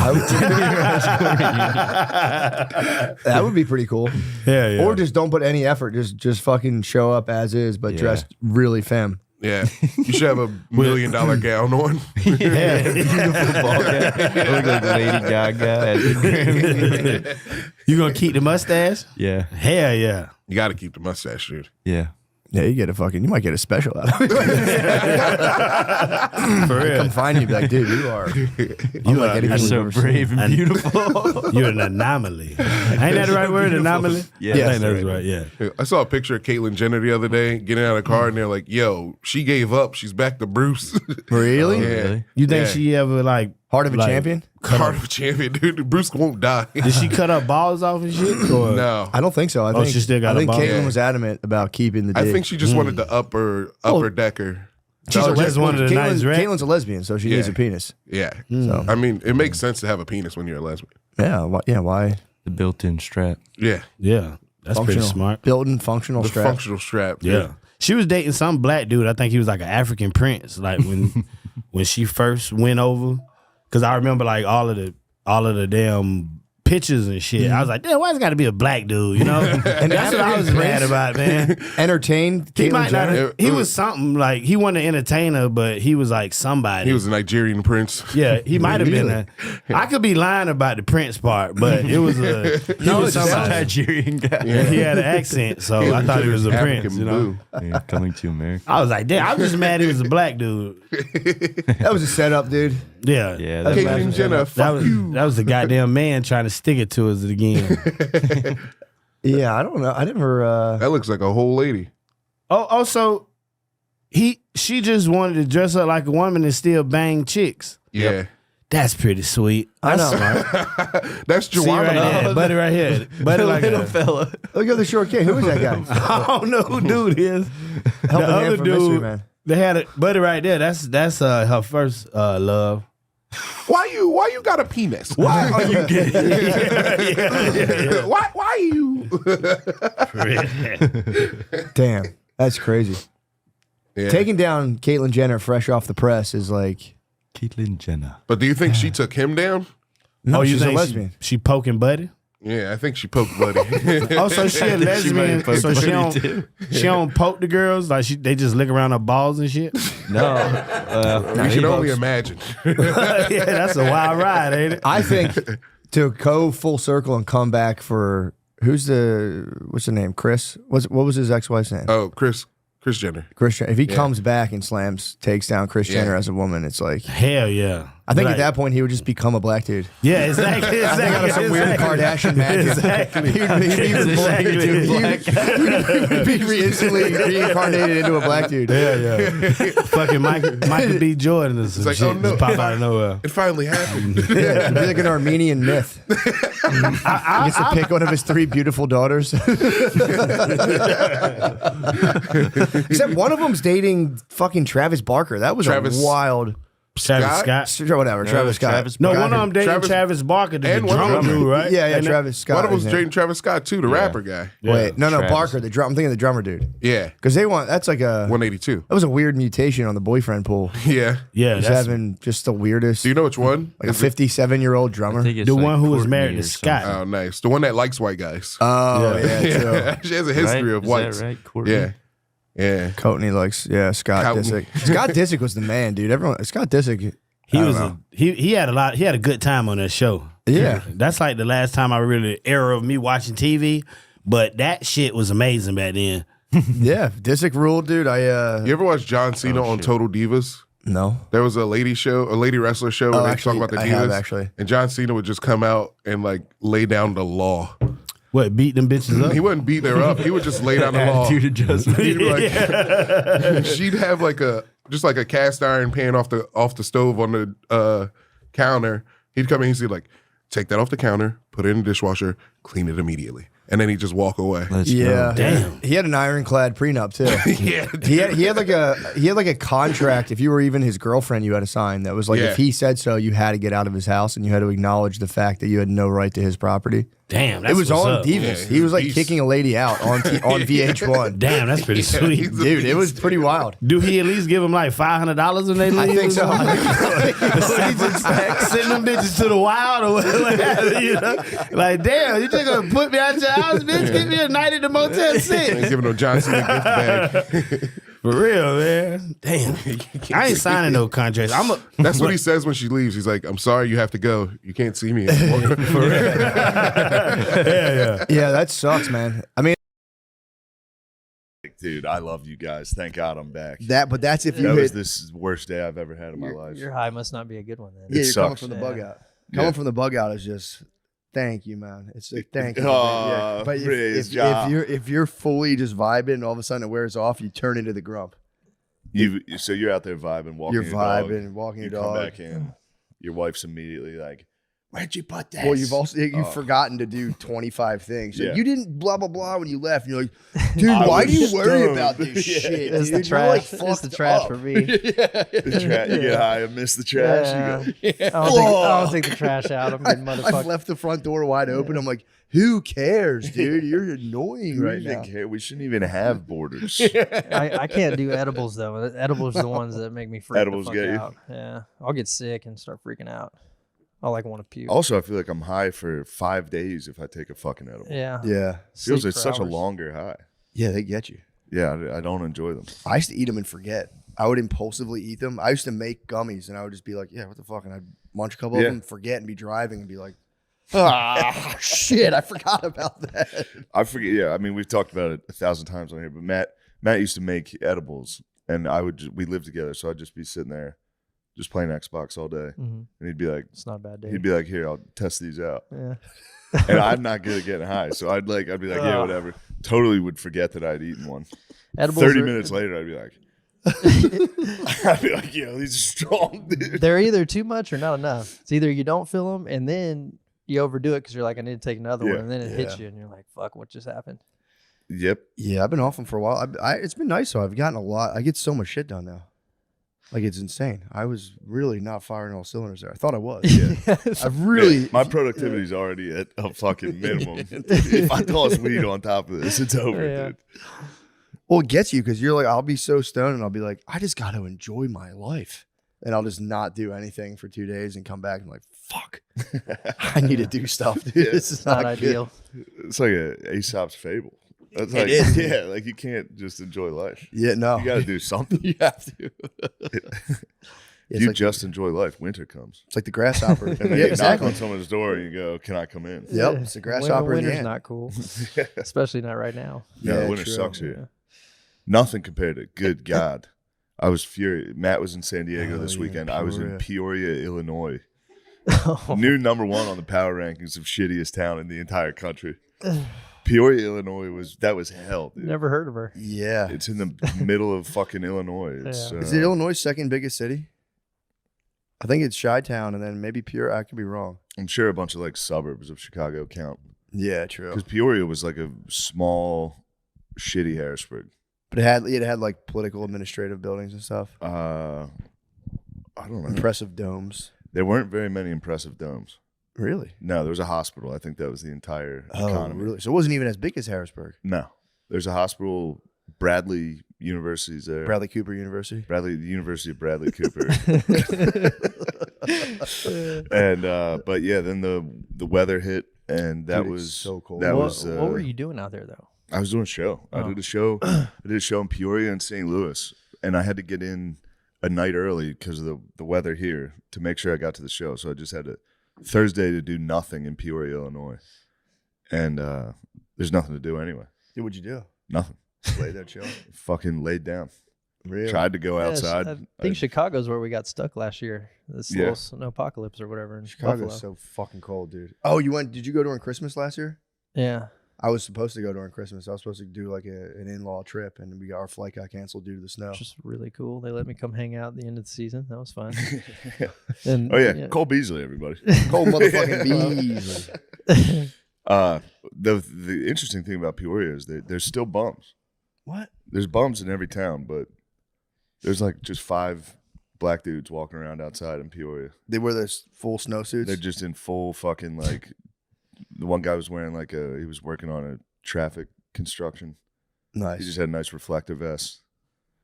That would be pretty cool. Yeah. Or just don't put any effort. Just fucking show up as is, but dressed really femme. Yeah. You should have a $1 million gown on. Yeah. Beautiful ball guy. I look like Lady Gaga at the Grammy. You gonna keep the mustache? Yeah. Hell yeah. You got to keep the mustache, dude. Yeah. Yeah, you might get a special out of it. For real. Come find you, be like, dude, you are unlike anything That's we've so ever seen. brave and beautiful. You're an anomaly. Ain't that the right word? Anomaly? Yeah, I that's think that's right. Yeah. I saw a picture of Caitlyn Jenner the other day getting out of the car, and they're like, yo, she gave up. She's back to Bruce. Really? Yeah. Really? You think Yeah. she ever like Heart of a like, champion? Cardiff champion, dude. Bruce won't die. Did she cut her balls off and shit? Or? No, I don't think so. I think she still got I think a ball. Caitlyn was adamant about keeping the dick. I think she just wanted the upper decker. She's Oh, just wanted a nice rack? Caitlyn's a lesbian, so she needs a penis. Yeah. So I mean, it makes sense to have a penis when you're a lesbian. yeah, why? The built-in strap. Yeah. Yeah, that's pretty smart. Built-in functional The strap. functional strap. Yeah. She was dating some black dude. I think he was like an African prince. Like when she first went over, because I remember like all of the damn pictures and shit. I was like, damn, why it's got to be a black dude? You know, and that's what I was mad about, man. Entertained. He Caitlyn might Jenner. not. He was something like he wasn't an entertainer, but he was like somebody. He was a Nigerian prince. Yeah, he might have been. I could be lying about the Prince part, but it was a he was somebody. Nigerian guy. Yeah, he had an accent, so I thought he was a African prince. You know, Yeah, coming to America. I was like, damn, I'm just mad he was a black dude. That was a setup, dude. Yeah, Yeah, that, Caitlyn Jenner, fuck that was the goddamn man trying to stick it to us again. Yeah, I don't know. I never. That looks like a whole lady. Oh, also, she just wanted to dress up like a woman and still bang chicks. Yeah. That's pretty sweet. I That's know. smart. That's See Joanna. right there, buddy, right here, buddy, like Little a, fella. Look at the short kid. Who was that guy? I don't know who dude is. Helping the hand other from Mystery dude, Man. they had a buddy right there. That's her first love. Why you got a penis? Why are you gay? yeah. Why you? Damn, that's crazy. Yeah. Taking down Caitlyn Jenner fresh off the press is like. Caitlyn Jenner. But do you think she took him down? No, Oh, you she's a think lesbian. she poking buddy? Yeah, I think she poked Buddy. Also, she a lesbian, so she don't poke the girls. Like they just lick around her balls and shit. No. We can only imagine. Yeah, that's a wild ride, ain't it? I think to go full circle and come back for what's the name? Chris? What was his ex-wife's name? Oh, Chris Jenner. Chris Jenner. If he comes back and takes down Chris Jenner as a woman, it's like Hell yeah. I think Like- at that point he would just become a black dude. Yeah, exactly. I think out of some weird Kardashian magic. Exactly. He'd be instantly reincarnated into a black dude. Yeah. Fucking Michael B. Jordan or some like, shit oh, no. just pop out of nowhere. It finally happened. Yeah, it'd be like an Armenian myth. He gets to pick one of his 3 beautiful daughters. Except one of them's dating fucking Travis Barker. That was Travis- a wild. Travis Scott. Whatever, Travis Scott. No, one of them dating Travis Barker, the and one of drummer them- dude, right? Yeah, Ain't that- Travis Scott. One of them's his name. dating Travis Scott too, the rapper guy. Wait, no, Travis. Barker. I'm thinking of the drummer dude. Yeah, Because that's like a 182. that was a weird mutation on the boyfriend pool. Yeah. Yeah, He's that's having just the weirdest. Do you know which one? like a Is it- 57-year-old drummer. I think it's the like one who was Courtney married or to something. Scott. Oh, nice. The one that likes white guys. Oh yeah, true. Yeah. She has a history Right? of Is whites. that right? Courtney? Yeah. Yeah. Courtney likes Scott Courtney. Disick. Scott Disick was the man, dude. Everyone Scott Disick. He I don't was know. he had a good time on that show. Yeah. That's like the last time I really era of me watching TV. But that shit was amazing back then. Yeah, Disick ruled, dude. You ever watch John Cena on shit. Total Divas? No. There was a lady wrestler show where they actually, talk about the I divas. have, actually. And John Cena would just come out and like lay down the law. What, beat them bitches up? He wouldn't beat her up. He would just lay down the law. Attitude adjustment. He'd be like, she'd have like a cast iron pan off the stove on the counter. He'd come in, he'd say like, take that off the counter, put it in the dishwasher, clean it immediately, and then he'd just walk away. Let's Yeah, go. Damn. He had an ironclad prenup too. Yeah, he had like a contract. If you were even his girlfriend, you had to sign. That was like Yeah. if he said so, you had to get out of his house and you had to acknowledge the fact that you had no right to his property. Damn, that's It was what's on up. Divas. Yeah, he was like he's- kicking a lady out on VH1. Damn, that's pretty sweet. he's a Dude, it was beast. pretty wild. Do he at least give him like $500 when they leave? I think so. Send them bitches to the wild or whatever, you know? Like, damn, you just gonna put me out your house, bitch? Give me a night at the Motel Ain't 6. giving no John Cena gift bag. For real, man. Damn. I ain't signing no contracts. That's what he says when she leaves. He's like, I'm sorry you have to go. You can't see me anymore. Yeah, that sucks, man. I mean, Dude, I love you guys. Thank God I'm back. but that's if you That was hit. this worst day I've ever had in my Your, life. your high must not be a good one then. Yeah, It you're coming sucks. from the Yeah. bug out. Coming from the bug out is just thank you, man. It's like thank you. Aw, But praise God. if you're fully just vibing and all of a sudden it wears off, you turn into the grump. So you're out there vibing, walking You're your dog. vibing, walking You your come dog. back in. Your wife's immediately like, Where'd you put that? Well, you've forgotten to do 25 things. So you didn't blah blah blah when you left. And you're like, dude, why do you worry about this shit? It's the trash. It's the trash for me. You get high and miss the trash. You go, I don't take the trash out. I'm getting motherfucker. I've left the front door wide open. I'm like, who cares, dude? You're annoying right now. We shouldn't even have borders. I can't do edibles though. Edibles are the ones that make me freak Edibles the fuck get you? out. Yeah, I'll get sick and start freaking out. I'll like want to puke. Also, I feel like I'm high for 5 days if I take a fucking edible. Yeah. Yeah. Feels Sleep like for such a hours. longer high. Yeah, they get you. Yeah, I don't enjoy them. I used to eat them and forget. I would impulsively eat them. I used to make gummies and I would just be like, yeah, what the fuck? And I'd munch a couple of them, forget, and be driving and be like, ah, shit, I forgot about that. I forget. Yeah, I mean, we've talked about it 1,000 times on here, but Matt used to make edibles, and we lived together, so I'd just be sitting there, just playing Xbox all day, and he'd be like, "It's not a bad day." He'd be like, "Here, I'll test these out." Yeah. And I'm not good at getting high, so I'd be like, "Yeah, whatever." Totally would forget that I'd eaten one. Edibles 30 minutes later, I'd be like, "Yo, these are strong, dude." They're either too much or not enough. It's either you don't feel them, and then you overdo it because you're like, I need to take another one, and then it hits you, and you're like, fuck, what just happened? Yep. Yeah, I've been off them for a while. It's been nice though. I've gotten a lot. I get so much shit done now. Like, it's insane. I was really not firing all cylinders there. I thought I was. Yeah. I've really. My productivity's already at a fucking minimum. If I toss weed on top of this, it's over, dude. Well, it gets you because you're like, I'll be so stoned and I'll be like, I just got to enjoy my life. And I'll just not do anything for 2 days and come back and like, fuck, I need to do stuff, dude. This is not ideal. It's like a Aesop's fable. That's It like, is. yeah, like you can't just enjoy life. Yeah, no. You got to do something. You have to. If you just enjoy life, winter comes. It's like the grasshopper. And then you knock on someone's door and you go, "Can I come in?" Yep, it's the grasshopper in the Winter's ant. not cool, especially not right now. Yeah, winter sucks here. Nothing compared to, good God. I was furious. Matt was in San Diego this weekend. I was in Peoria, Illinois. New number 1 on the power rankings of shittiest town in the entire country. Peoria, Illinois was hell, dude. Never heard of her. Yeah. It's in the middle of fucking Illinois. It's, Is it Illinois' second biggest city? I think it's Chi-Town and then maybe Peoria. I could be wrong. I'm sure a bunch of like suburbs of Chicago count. Yeah, true. Because Peoria was like a small, shitty Harrisburg. But it had like political administrative buildings and stuff. I don't know. Impressive domes. There weren't very many impressive domes. Really? No, there was a hospital. I think that was the entire economy. Really? So it wasn't even as big as Harrisburg. No. There's a hospital, Bradley University's there. Bradley Cooper University. The University of Bradley Cooper. And but yeah, then the weather hit and that was so cold. That What were you doing out there though? I was doing a show. I did a show. I did a show in Peoria and St. Louis, and I had to get in a night early because of the weather here to make sure I got to the show. So I just had Thursday to do nothing in Peoria, Illinois, and there's nothing to do anyway. What'd you do? Nothing. Lay there chill. Fucking laid down. Really? Tried to go outside. I think Chicago's where we got stuck last year. This little snowpocalypse or whatever in Chicago's Buffalo. so fucking cold, dude. Oh, did you go during Christmas last year? Yeah. I was supposed to go during Christmas. I was supposed to do like an in-law trip, and our flight got canceled due to the snow. Which is really cool. They let me come hang out at the end of the season. That was fun. Cole Beasley, everybody. Cole motherfucking Beasley. The interesting thing about Peoria is there's still bums. What? There's bums in every town, but there's like just 5 black dudes walking around outside in Peoria. They wear those full snowsuits? They're just in full fucking like. The one guy was wearing he was working on a traffic construction. Nice. He just had a nice reflective vest.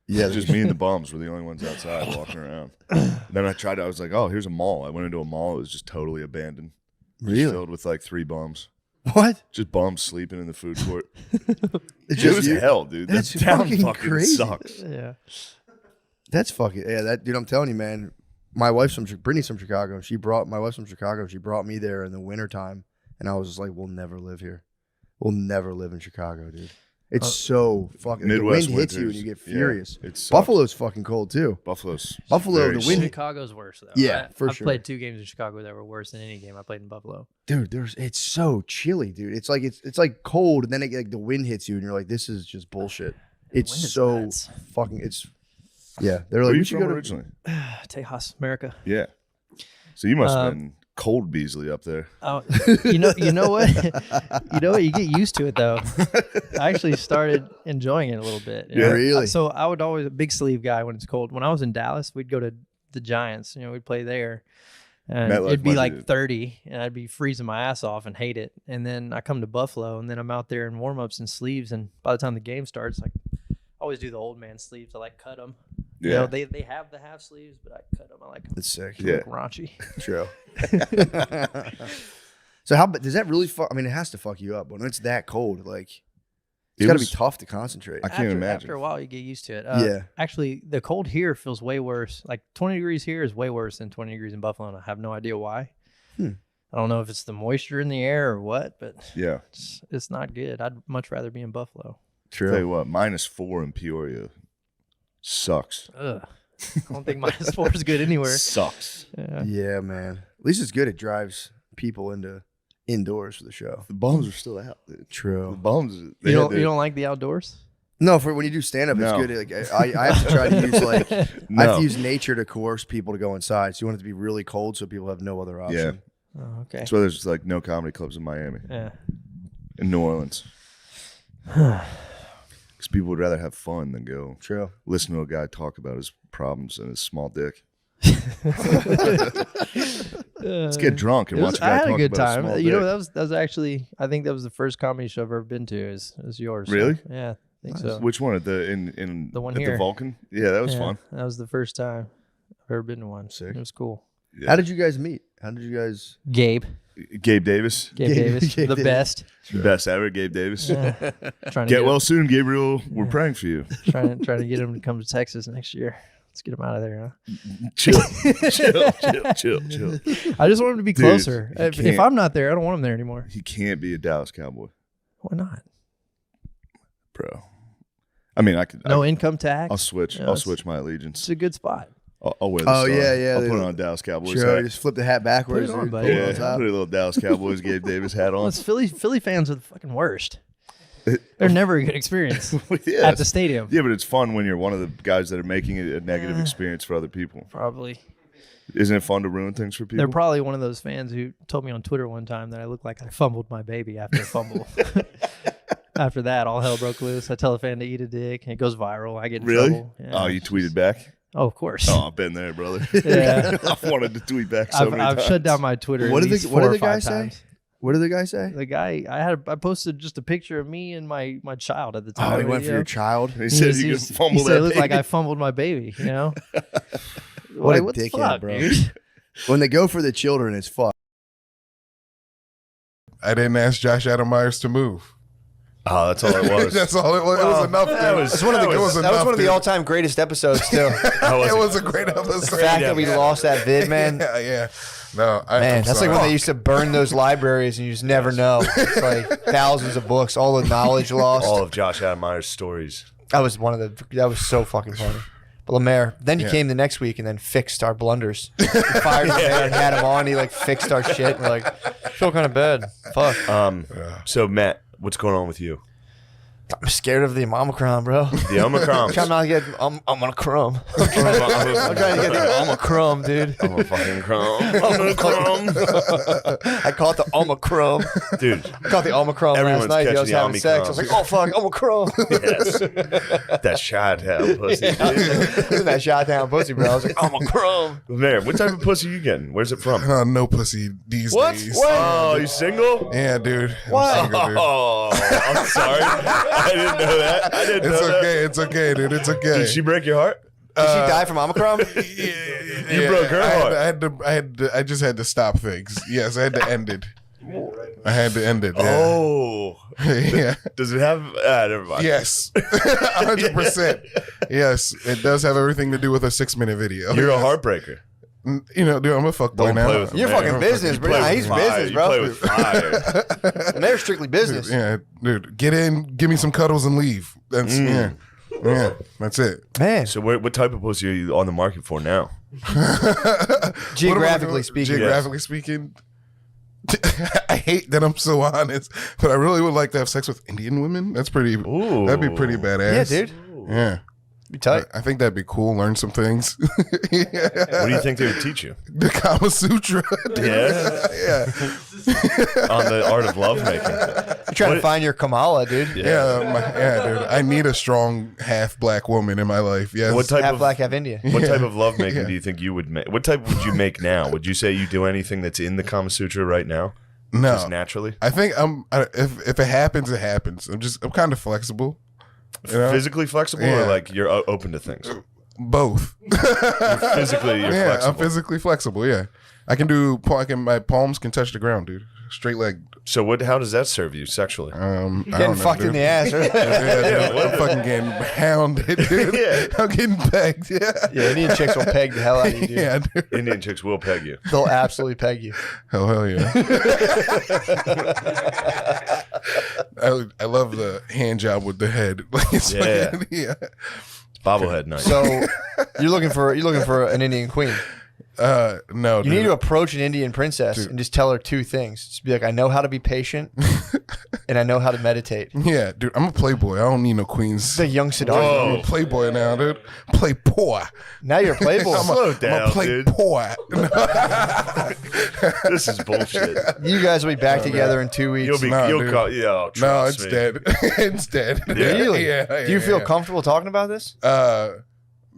Yeah. Just me and the bums were the only ones outside walking around. Then I was like, oh, here's a mall. I went into a mall. It was just totally abandoned. Really? Just filled with like 3 bums. What? Just bums sleeping in the food court. It was hell, dude. That's that town fucking fucking crazy. sucks. Yeah. That's fucking dude. I'm telling you, man. My wife's from Brittany's from Chicago. My wife's from Chicago. She brought me there in the wintertime. And I was just like, we'll never live here. We'll never live in Chicago, dude. It's so fucking. Midwest the wind hits you and winters, you get furious. Yeah, it sucks. Buffalo's fucking cold too. Buffalo, the wind. Chicago's worse though. Yeah, for I've sure. played 2 games in Chicago that were worse than any game I played in Buffalo. Dude, it's so chilly, dude. It's like cold, and then the wind hits you, and you're like, this is just bullshit. It's so nuts. fucking. They're like, Where are we you should from go to originally? Tejas, America. Yeah. So you must have been cold Beasley up there. Oh, you know what? You know what? You get used to it though. I actually started enjoying it a little bit. Yeah, really. So I would always a big sleeve guy when it's cold. When I was in Dallas, we'd go to the Giants. We'd play there, and it'd be like 30, and I'd be freezing my ass off and hate it. And then I come to Buffalo, and then I'm out there in warm-ups and sleeves. And by the time the game starts, like I always do the old man sleeves. I like cut them. Yeah. They have the half sleeves, but I cut them. I like them. That's sick. Look raunchy. True. So how does that really fuck? I mean, it has to fuck you up when it's that cold. Like, it's got to be tough to concentrate. I can't imagine. After a while, you get used to it. Yeah. Actually, the cold here feels way worse. Like 20 degrees here is way worse than 20 degrees in Buffalo, and I have no idea why. I don't know if it's the moisture in the air or what, but yeah, it's not good. I'd much rather be in Buffalo. True. Tell you what, -4 in Peoria sucks. Ugh. I don't think -4 is good anywhere. Sucks. Yeah, man. At least it's good. It drives people into indoors for the show. The bums are still out, dude. True. The bums. You don't like the outdoors? No, for when you do stand up, it's good. Like I have to try to use I have to use nature to coerce people to go inside. So you want it to be really cold, so people have no other option. Yeah. Oh, okay. That's why there's like no comedy clubs in Miami. Yeah. In New Orleans. Because people would rather have fun than go listen to a guy talk about his problems and his small dick. Let's get drunk and watch a guy I had talk a good about time. his small You know, dick. that was actually, I think that was the first comedy show I've ever been to. Is yours? Really? So, yeah, I think so. Which one? At the in The one at here. the Vulcan? Yeah, that was fun. That was the first time I've ever been to one. Sick. It was cool. Yeah. How did you guys meet? How did you guys? Gabe Davis. Gabe Davis, Gabe the Davis. best. Best ever, Gabe Davis. Yeah. Trying to Get well soon, Gabriel. We're praying for you. trying to get him to come to Texas next year. Let's get him out of there, huh? Chill. I just want him to be Dude, closer. he If can't- I'm not there, I don't want him there anymore. He can't be a Dallas Cowboy, Why not? bro. I mean, I could. No income tax. I'll switch. You know, I'll it's- switch my allegiance. It's a good spot. I'll wear the Oh star. yeah. I'll put on a Dallas Cowboys Sure. hat. Just flip the hat backwards. Put it on, and buddy. pull it on Yeah, top. put a little Dallas Cowboys Gabe Davis hat on. Well, it's Philly fans are the fucking worst. They're never a good experience Yes. at the stadium. Yeah, but it's fun when you're one of the guys that are making it a negative experience for other people. Probably. Isn't it fun to ruin things for people? They're probably one of those fans who told me on Twitter one time that I look like I fumbled my baby after a fumble. After that, all hell broke loose. I tell a fan to eat a dick, and it goes viral. I get in Really? trouble. Yeah. Oh, you tweeted back? Oh, of course. Oh, I've been there, brother. Yeah. I've wanted to tweet back so many I've times. shut down my Twitter. What at did least the what 4 did or the guy 5 say? times. What did the guy say? The guy I posted just a picture of me and my child at the time. Oh, he went for your child. He said you could fumble said that it looked like baby. I fumbled my baby. You know. What Like, a the dickhead, fuck, bro. dude? When they go for the children, it's fucked. I didn't ask Josh Adam Myers to move. Oh, that's all it was. That's all it was. It was enough. That dude. was, one of the, It was that was enough, one of the dude. all-time greatest episodes, too. It was a great The episode. fact that we lost that vid, man. Yeah. No, Man, I'm that's sorry. like when they used to burn those libraries and you just never know. It's like thousands of books, all the knowledge lost. All of Josh Adam Myers' stories. That was that was so fucking funny. But Lemaire, then he came the next week and then fixed our blunders. He fired Lemaire and had him on. He like fixed our shit. And we're like, feel kind of bad. Fuck. So Matt, what's going on with you? I'm scared of the Omicron, bro. The Omicron. I'm trying not to get Omicron. I'm trying to get the Omicron, dude. I'm a fucking crumb. I'm a crumb. I caught the Omicron. Dude. I caught the Omicron Everyone's last night. I catching was the having sex. I was like, oh, fuck, Omicron. Yes. That shot town pussy. That shot down pussy, bro. I was like, Omicron. Mayor, what type of pussy you getting? Where's it from? No pussy these What? days. What? Oh, you single? Yeah, dude. I'm What? single, dude. Oh, I'm sorry. I didn't know that. I didn't It's know okay. that. It's okay, dude. It's okay. Did she break your heart? Did she die from Omicron? You broke her heart. I just had to stop things. Yes, I had to end it. I had to end it. Yeah. Oh. Yeah. Does it have? Never mind. Yes. 100%. Yes. It does have everything to do with a 6-minute video. You're a Yes. heartbroker. You know, dude, I'm a fuckboy Don't now. play with You're Mayor. fucking business, You bro. play Nah, with he's fire. business, You bro. play with fire. They're strictly business. Yeah, dude, get in, give me some cuddles and leave. That's yeah, that's it. Man. So what type of pussy are you on the market for now? Geographically speaking. Geographically speaking, I hate that I'm so honest, but I really would like to have sex with Indian women. That's pretty. Ooh. That'd be pretty badass. Yeah, dude. Yeah. Be tight. I think that'd be cool. Learn some things. What do you think they would teach you? The Kama Sutra. Yeah. On the art of lovemaking. You're trying to find your Kamala, dude. Yeah, dude. I need a strong half black woman in my life. Yes. What type half of black, half Indian. What type of lovemaking do you think you would make? What type would you make now? Would you say you do anything that's in the Kama Sutra right now? No. Just naturally? I think if it happens, it happens. I'm kind of flexible. You know? Physically flexible or like you're open to things? Both. You're flexible. I'm physically flexible. Yeah, my palms can touch the ground, dude. Straight leg. So how does that serve you sexually? Getting fucked in the ass, right? I'm fucking getting hounded, dude. Yeah. I'm getting pegged. Yeah. Yeah, Indian chicks will peg the hell out of you, dude. Yeah, dude. Indian chicks will peg you. They'll absolutely peg you. Oh, hell yeah. I love the hand job with the head. Yeah. Bobblehead night. So you're looking for an Indian queen. No, you need to approach an Indian princess and just tell her two things. Just be like, I know how to be patient, and I know how to meditate. Yeah, dude, I'm a playboy. I don't need no queens. The young Siddhartha. I'm a playboy now, dude. Playboy. Now you're a playboy. Slow down, I'm a playboy. This is bullshit. You guys will be back together in 2 weeks. Trust it's me. dead. It's dead. Yeah. Really? Yeah, Do you feel comfortable talking about this?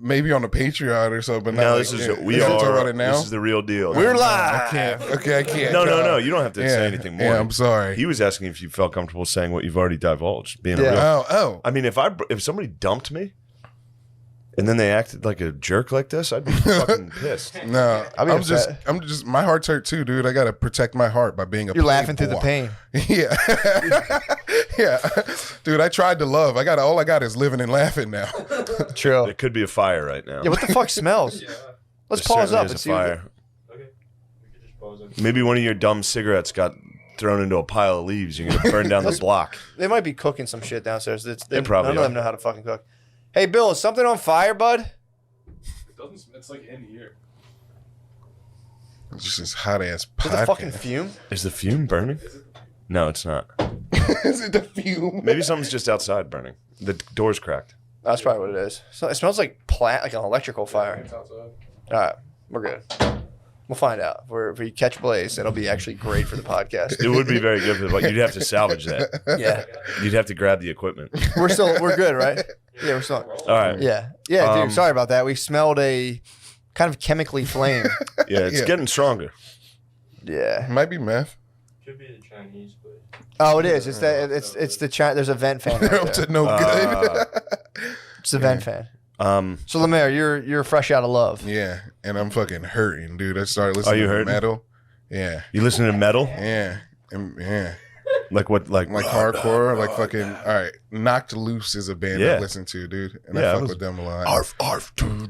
Maybe on the Patreon or something. No, this is talk about it now. This is the real deal. We're live. I can't. Okay, I can't. No. You don't have to say anything more. Yeah, I'm sorry. He was asking if you felt comfortable saying what you've already divulged. Being a Yeah. real. Oh. I mean, if somebody dumped me, and then they acted like a jerk like this, I'd be fucking pissed. No, I'm I'm just. My heart's hurt too, dude. I gotta protect my heart by being a. You're laughing through the playboy. pain. Yeah, yeah, dude. I tried to love. All I got is living and laughing now. True. There could be a fire right now. Yeah, what the fuck smells? Let's There pause certainly up is and a see. fire. Maybe one of your dumb cigarettes got thrown into a pile of leaves. You're gonna burn down the block. They might be cooking some shit downstairs. They probably none of them know how to fucking cook. Hey, Bill, is something on fire, bud? It's like in here. It's just this hot ass Is it the podcast. fucking fume? Is the fume burning? No, it's not. Is it the fume? Maybe something's just outside burning. The door's cracked. That's probably what it is. So it smells like like an electrical fire. All right, we're good. We'll find out. If we catch blaze, it'll be actually great for the podcast. It would be very good, but you'd have to salvage that. Yeah, You'd have to grab the equipment. we're good, right? Yeah, we're still. All right. Yeah, dude. Sorry about that. We smelled a kind of chemically flame. Yeah, it's getting stronger. Yeah, It might be meth. Could be the Chinese, but oh, it is. It's the There's a vent fan. Right Up there. to no good. It's the vent fan. Um, So Lemaire, you're fresh out of love. Yeah, and I'm fucking hurting, dude. I started listening you to hurting? metal. Yeah, you listen to metal? yeah, yeah. Like what? Like Hardcore, like fucking. All right, Knocked Loose is a band I listen to, dude, and I fuck with them a lot. Arf,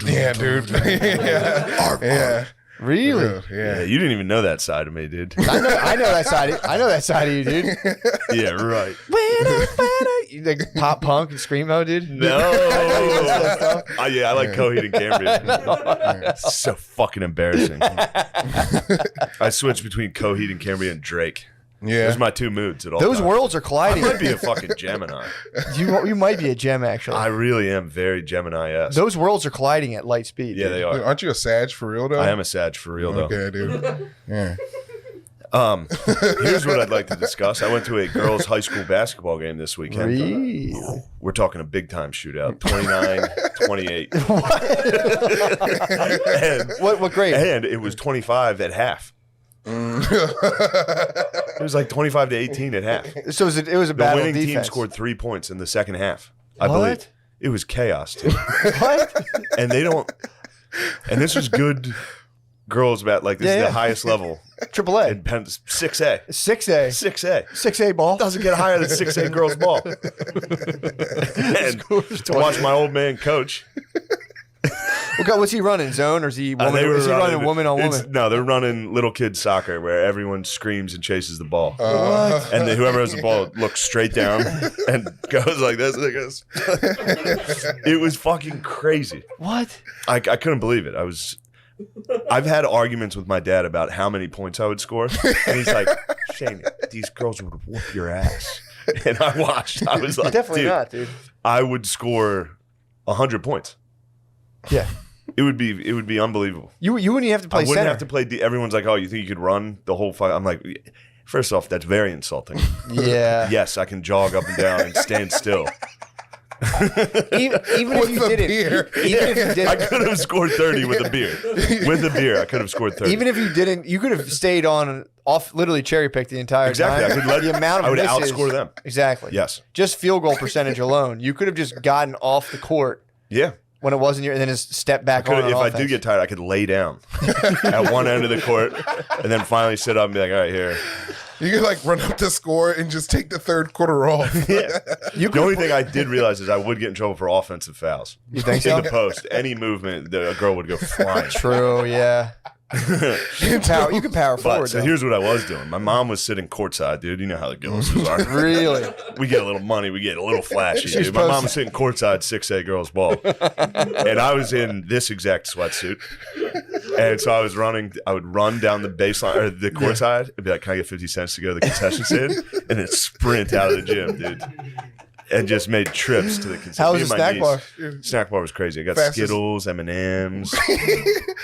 Yeah, dude. Yeah. Really? Yeah. You didn't even know that side of me, dude. I know that side. I know that side of you, dude. Yeah, right. You like pop punk and screamo, dude. No. I like Coheed and Cambria. It's so fucking embarrassing. I switch between Coheed and Cambria and Drake. Yeah. Those are my two moods at all Those times. worlds are colliding. I might be a fucking Gemini. You might be a gem, actually. I really am very Gemini-esque. Those worlds are colliding at light speed. Yeah, dude. they are. Aren't you a Sag for real though? I am a Sag for real though. Okay, dude. Yeah. Here's what I'd like to discuss. I went to a girls' high school basketball game this weekend. Really? We're talking a big time shootout, 29-28. What grade? And it was 25 at half. It was like 25-18 at half. So it was a The battle winning of team defense. scored 3 points in the second half. I What? believe it was chaos too. What? And they don't. And this was good girls bat. Like this is the highest level. AAA. In Penn, 6A. 6A. 6A. 6A ball. Doesn't get higher than 6A girls ball. And to watch my old man coach. What's he running? Zone or is he woman? Is he running woman on woman? No, they're running little kid soccer where everyone screams and chases the ball. What? And then whoever has the ball looks straight down and goes like this. And it goes. It was fucking crazy. What? I couldn't believe it. I've had arguments with my dad about how many points I would score. And he's like, Shane, these girls would whoop your ass. And I watched. I was like, Definitely dude, not, dude. I would score 100 points. Yeah. It would be unbelievable. You wouldn't even have to play I wouldn't center. have to play everyone's like, oh, you think you could run the whole fight? I'm like, first off, that's very insulting. Yeah. Yes, I can jog up and down and stand still. Even if you didn't, even if you didn't, I could have scored 30 with a beer. With a beer, I could have scored 30. even if you didn't, you could have stayed on off, literally cherry picked the entire Exactly. time. I could let the amount of I would misses, outscore them. Exactly. Yes. Just field goal percentage alone, you could have just gotten off the court. Yeah. When it wasn't your, and then just step back on. If I offense. do get tired, I could lay down at one end of the court and then finally sit up and be like, all right, here. You could like run up to score and just take the third quarter off. Yeah. The only thing I did realize is I would get in trouble for offensive fouls. You think in so? the post, any movement, a girl would go flying. True. Yeah. You can power forward. So though. here's what I was doing. My mom was sitting courtside, dude. You know how the girls are. Really? We get a little money. We get a little flashy, She's dude. My mom was sitting courtside, 6A girls ball. And I was in this exact sweatsuit. And so I was running. I would run down the baseline or the courtside and be like, can I get 50 cents to go to the concession stand? And then sprint out of the gym, dude. And just made trips to the concession. How was the snack bar? Snack bar was crazy. I got Fastest. Skittles, M&Ms.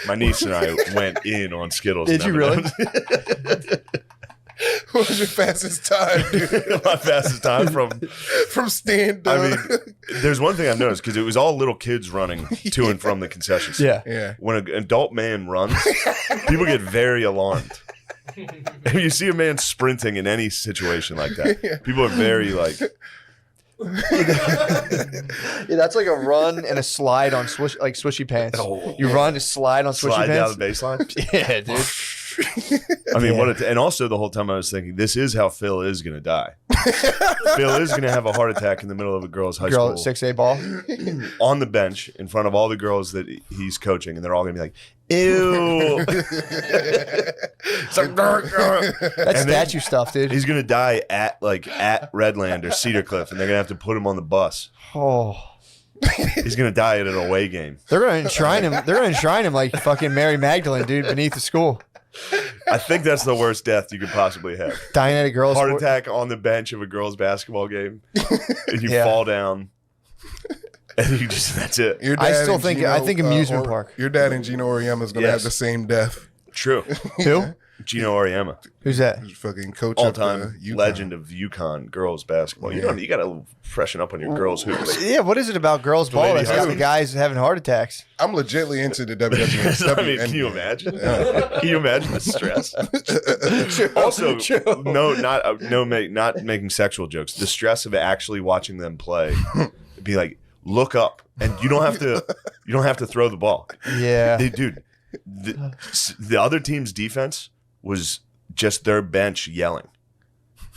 My niece and I went in on Skittles. Did and you really? M&Ms. What was your fastest time, dude? My fastest time from stand up. I mean, there's one thing I've noticed because it was all little kids running to and from the concession stand. Yeah. When an adult man runs, people get very alarmed. If you see a man sprinting in any situation like that, people are very like. Yeah, that's like a run and a slide on swishy pants. You run to slide on swishy Slide pants. down the baseline. Yeah, dude. I mean, and also the whole time I was thinking, this is how Phil is going to die. Phil is going to have a heart attack in the middle of a girls' high Girl school 6A ball. on the bench in front of all the girls that he's coaching, and they're all going to be like, "Ew." It's like, That's statue stuff, dude. He's going to die at Redland or Cedar Cliff, and they're going to have to put him on the bus. Oh. He's going to die at an away game. They're going to enshrine him. They're going to enshrine him like fucking Mary Magdalene, dude, beneath the school. I think that's the worst death you could possibly have. Dying at a girl's heart attack on the bench of a girls' basketball game, and you Yeah. fall down, and you just—that's it. Your I dad still and think Gino, I think amusement park. Your dad and Gino Oriema is going to Yes. have the same death. True. Who? Gino Oriema, Who's that? He's fucking coach all-time of UConn. legend of UConn girls basketball. You got to freshen up on your girls hoops. Yeah, what is it about girls ball lady that's got the husband. guys having heart attacks? I'm legitly into the WWE. I mean, can you imagine? Can you imagine the stress? Also, not making sexual jokes. The stress of actually watching them play. Be like, look up, and you don't have to throw the ball. Yeah. Dude, the other team's defense was just their bench yelling,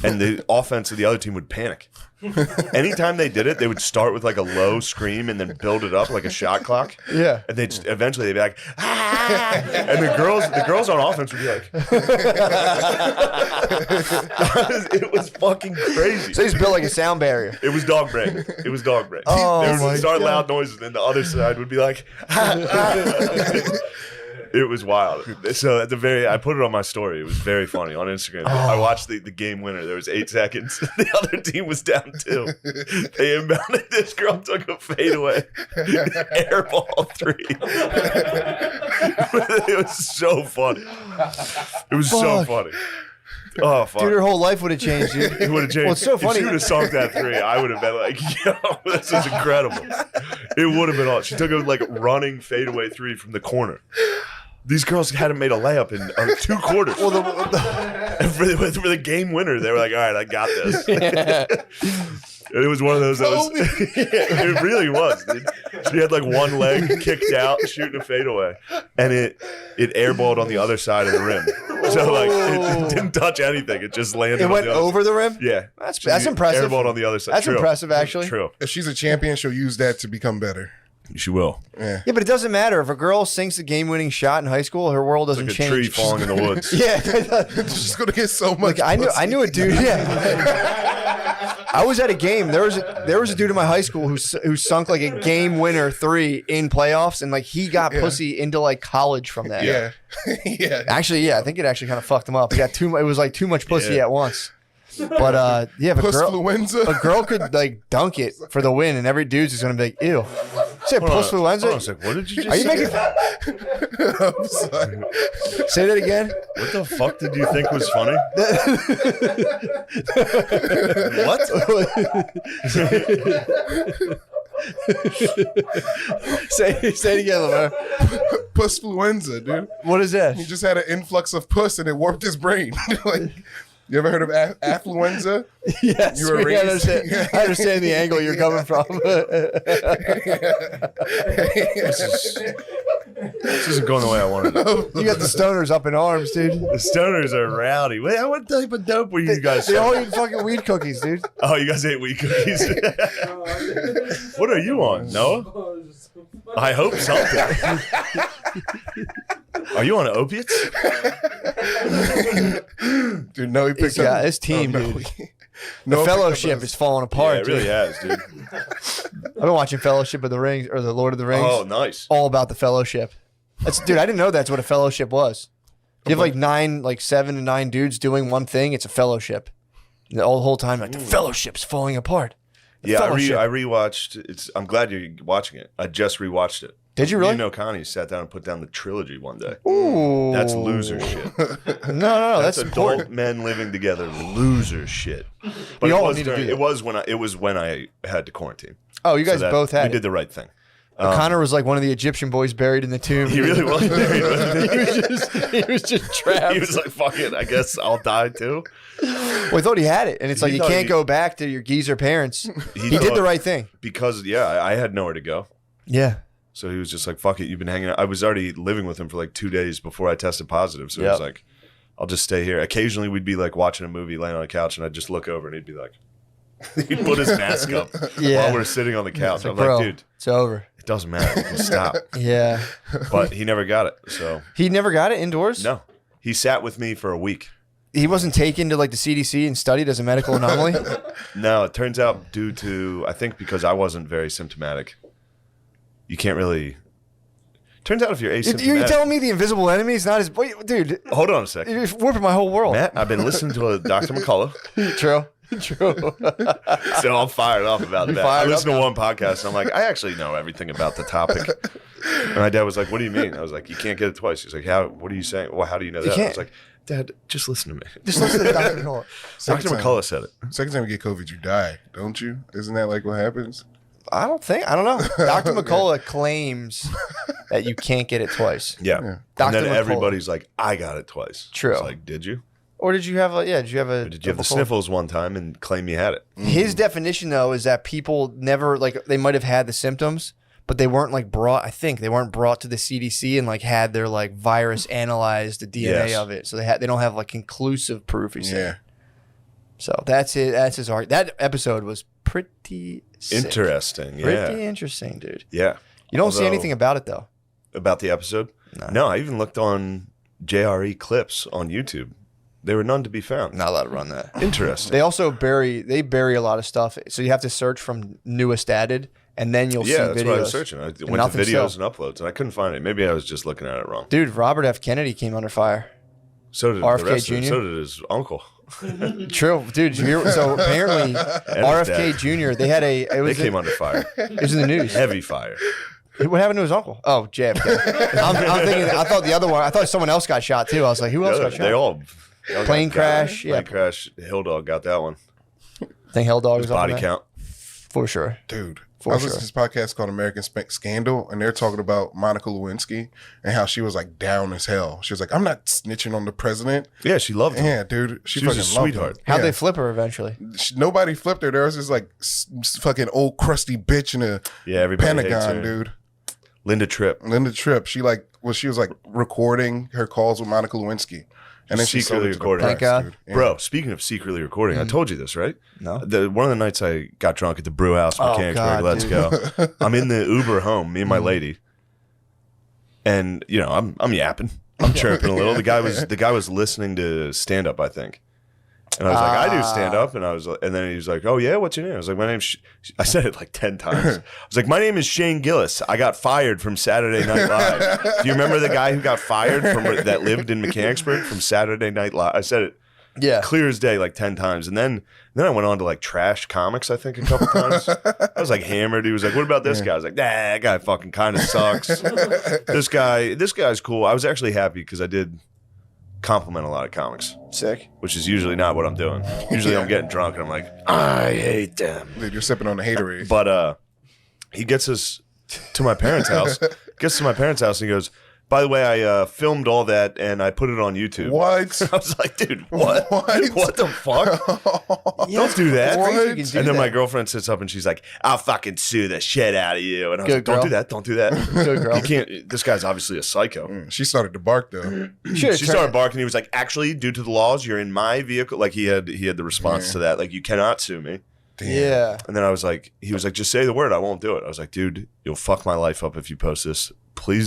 and the offense of the other team would panic. Anytime they did it, they would start with like a low scream and then build it up like a shot clock. Yeah. And eventually they'd be like, ah! And the girls on offense would be like, it was fucking crazy. So he's built like a sound barrier. It was dog brain. It was dog brain. Oh, They my would start God. loud noises, and the other side would be like, It was wild. So I put it on my story. It was very funny on Instagram. I watched the game winner. There was 8 seconds. The other team was down 2. They inbounded. This girl took a fadeaway, airball 3. It was so funny. It was so funny. Oh fuck! Dude, her whole life would have changed, dude. It would have changed. Well, it's so funny. If she would have sunk that 3, I would have been like, "Yo, this is incredible." It would have been all. She took a running fadeaway 3 from the corner. These girls hadn't made a layup in 2 quarters. Well, for the game winner, they were like, "All right, I got this." And it was one of those. It really was, dude. She had one leg kicked out, shooting a fadeaway, and it airballed on the other side of the rim. So it didn't touch anything. It just landed. It went over the rim? Yeah, That's impressive. Airballed on the other side. That's True. impressive, actually. True. If she's a champion, she'll use that to become better. She will. Yeah. Yeah, but it doesn't matter. If a girl sinks the game-winning shot in high school, her world doesn't It's like a change. tree falling in the woods. Yeah. She's going to get so much. I knew a dude. Yeah. I was at a game. There was a dude in my high school who sunk like a game winner 3 in playoffs, and he got pussy into college from that. Yeah. Yeah. Actually, yeah, I think it actually kind of fucked him up. He got too. It was too much pussy at once. But yeah, if Pussfluenza. a girl could like dunk it for the win, and every dude's just gonna be like, ew. Say pussfluenza. Hold on a sec. What did you just Are you say? making? I'm sorry. Say that again. What the fuck did you think was funny? say it again, Lamar. Pussfluenza, dude. What is that? He just had an influx of puss and it warped his brain. Like, you ever heard of affluenza? Yes, You were I raised. I understand the angle you're coming from. This isn't going the way I wanted it. You got the stoners up in arms, dude. The stoners are rowdy. Wait, what type of dope were you guys? They all eat fucking weed cookies, dude. Oh, you guys ate wheat cookies. What are you on, Noah? I hope something. Are you on opiates? Dude, no, he picked Yeah, up. his team, Oh, no. dude. No, The Fellowship is falling Yeah, apart. it really dude. has, dude. I've been watching Fellowship of the Rings or the Lord of the Rings. Oh, nice. All about the Fellowship. Dude, I didn't know that's what a fellowship was. You have like 7 to 9 dudes doing one thing. It's a fellowship. And the whole time, like the fellowship's falling apart. The Yeah, I Fellowship. rewatched. I'm glad you're watching it. I just rewatched it. Did you really? Me and Connie sat down and put down the trilogy one day. Ooh. That's loser shit. No, that's adult important. men living together. Loser shit. But We it all was need to do that. it was when I had to quarantine. Oh, you guys that both had We it. did the right thing. Connor was like one of the Egyptian boys buried in the tomb. He really was buried. Wasn't he was just trapped. He was like, "Fuck it, I guess I'll die too." Well, he thought he had it, and it's like you thought can't go back to your geezer parents. He did thought- the right thing. because I had nowhere to go. Yeah. So he was just like, "Fuck it, you've been hanging out." I was already living with him for like 2 days before I tested positive. So he was Yep. like, "I'll just stay here." Occasionally, we'd be like watching a movie, laying on a couch, and I'd just look over, and he'd be like, he'd put his mask up Yeah. while we're sitting on the couch. I'm Bro, like, "Dude, it's over." it doesn't matter. Just stop." Yeah. But he never got it. So He never got it indoors? no, he sat with me for a week. He wasn't taken to like the CDC and studied as a medical anomaly? No, it turns out due to, I think because I wasn't very symptomatic, you can't really. Turns out if you're asymptomatic. You're telling me the invisible enemy is not as... Wait, dude. Hold on a second. You're warping my whole world. Matt, I've been listening to a Dr. McCullough. True. So I'm fired up about that. I fired listened up to one podcast and I'm like, I actually know everything about the topic. And my dad was like, "What do you mean?" I was like, "You can't get it twice." He's like, "How? What are you saying? Well, how do you know that?" I can't. was like, "Dad, just listen to me." Just listen to Dr. McCullough. Dr. McCullough said it. Second time you get COVID, you die, don't you? Isn't that like what happens? I don't know. Dr. McCullough claims that you can't get it twice. Yeah. And Dr. then McCullough. everybody's like, "I got it twice." True. It's like, did you? Or did you have a... Yeah, did you have a... Or did you have the sniffles one time and claim you had it? His definition, though, is that people never... Like, they might have had the symptoms, but they weren't, like, brought... I think they weren't brought to the CDC and, like, had their, like, virus analyzed the DNA Yes. of it. So they don't have, like, conclusive proof, he said. Yeah. So that's it. That's his argument. That episode was pretty sick. Interesting. Yeah. Pretty interesting, dude. Yeah. You don't see Although- anything about it, though. About the episode? No, I even looked on JRE clips on YouTube. There were none to be found. Not allowed to run that. Interesting. They also bury a lot of stuff. So you have to search from newest added, and then you'll see videos. That's what I was searching. I went to nothing videos still. and uploads, and I couldn't find it. Maybe I was just looking at it wrong. Dude, Robert F. Kennedy came under fire. So did RFK the rest of it. Jr.? So did his uncle. True, dude. Did you hear? So apparently, And RFK his dad. Jr. They had a. It They was came under fire. It was in the news. Heavy fire. What happened to his uncle? Oh, JFK. I'm thinking. I thought the other one. I thought someone else got shot too. I was like, who else got shot? They all Plane got crash. Plane crash. Hill Dog got that one. I think Hell Dog His was on body that. count. For sure. Dude. For I was sure. listening to this podcast called American Scandal, and they're talking about Monica Lewinsky and how she was like down as hell. She was like, "I'm not snitching on the president." Yeah, she loved him. Yeah, dude. She was fucking a loved sweetheart. him. How'd Yeah. they flip her eventually? Nobody flipped her. There was this like fucking old crusty bitch in a everybody hates Pentagon, her. dude. Linda Tripp. She was like recording her calls with Monica Lewinsky. And then she sold secretly it to the recording. press, Thank God. dude. Yeah. Bro, speaking of secretly recording, I told you this, right? No. One of the nights I got drunk at the brew house, Oh, Mechanicsburg, God, let's dude. go. I'm in the Uber home, me and my lady. And, you know, I'm yapping. I'm chirping a little. The guy was listening to stand up, I think. And I was like, I do stand up, and then he was like, "Oh yeah, what's your name?" I was like, "My name's." I said it like 10 times. I was like, "My name is Shane Gillis. I got fired from Saturday Night Live." Do you remember the guy who got fired from that lived in Mechanicsburg from Saturday Night Live? I said it Yeah. Clear as day, like 10 times. And then I went on to like trash comics, I think, a couple times. I was like hammered. He was like, what about this guy? I was like, nah, that guy fucking kind of sucks. This guy's cool. I was actually happy because I did compliment a lot of comics. Sick. Which is usually not what I'm doing. Usually I'm getting drunk and I'm like, I hate them. Dude, you're sipping on the haterade. But he gets us to my parents' house. And he goes, by the way, I filmed all that and I put it on YouTube. What? I was like, dude, what? What the fuck? Don't do that. What? And then my girlfriend sits up and she's like, I'll fucking sue the shit out of you. And I was like, don't do that. Don't do that. Good girl. You can't. This guy's obviously a psycho. She started to bark though. She started barking. He was like, actually, due to the laws, you're in my vehicle. Like he had the response to that. Like, you cannot sue me. Damn. Yeah. And then he was like, just say the word. I won't do it. I was like, dude, you'll fuck my life up if you post this. Please don't.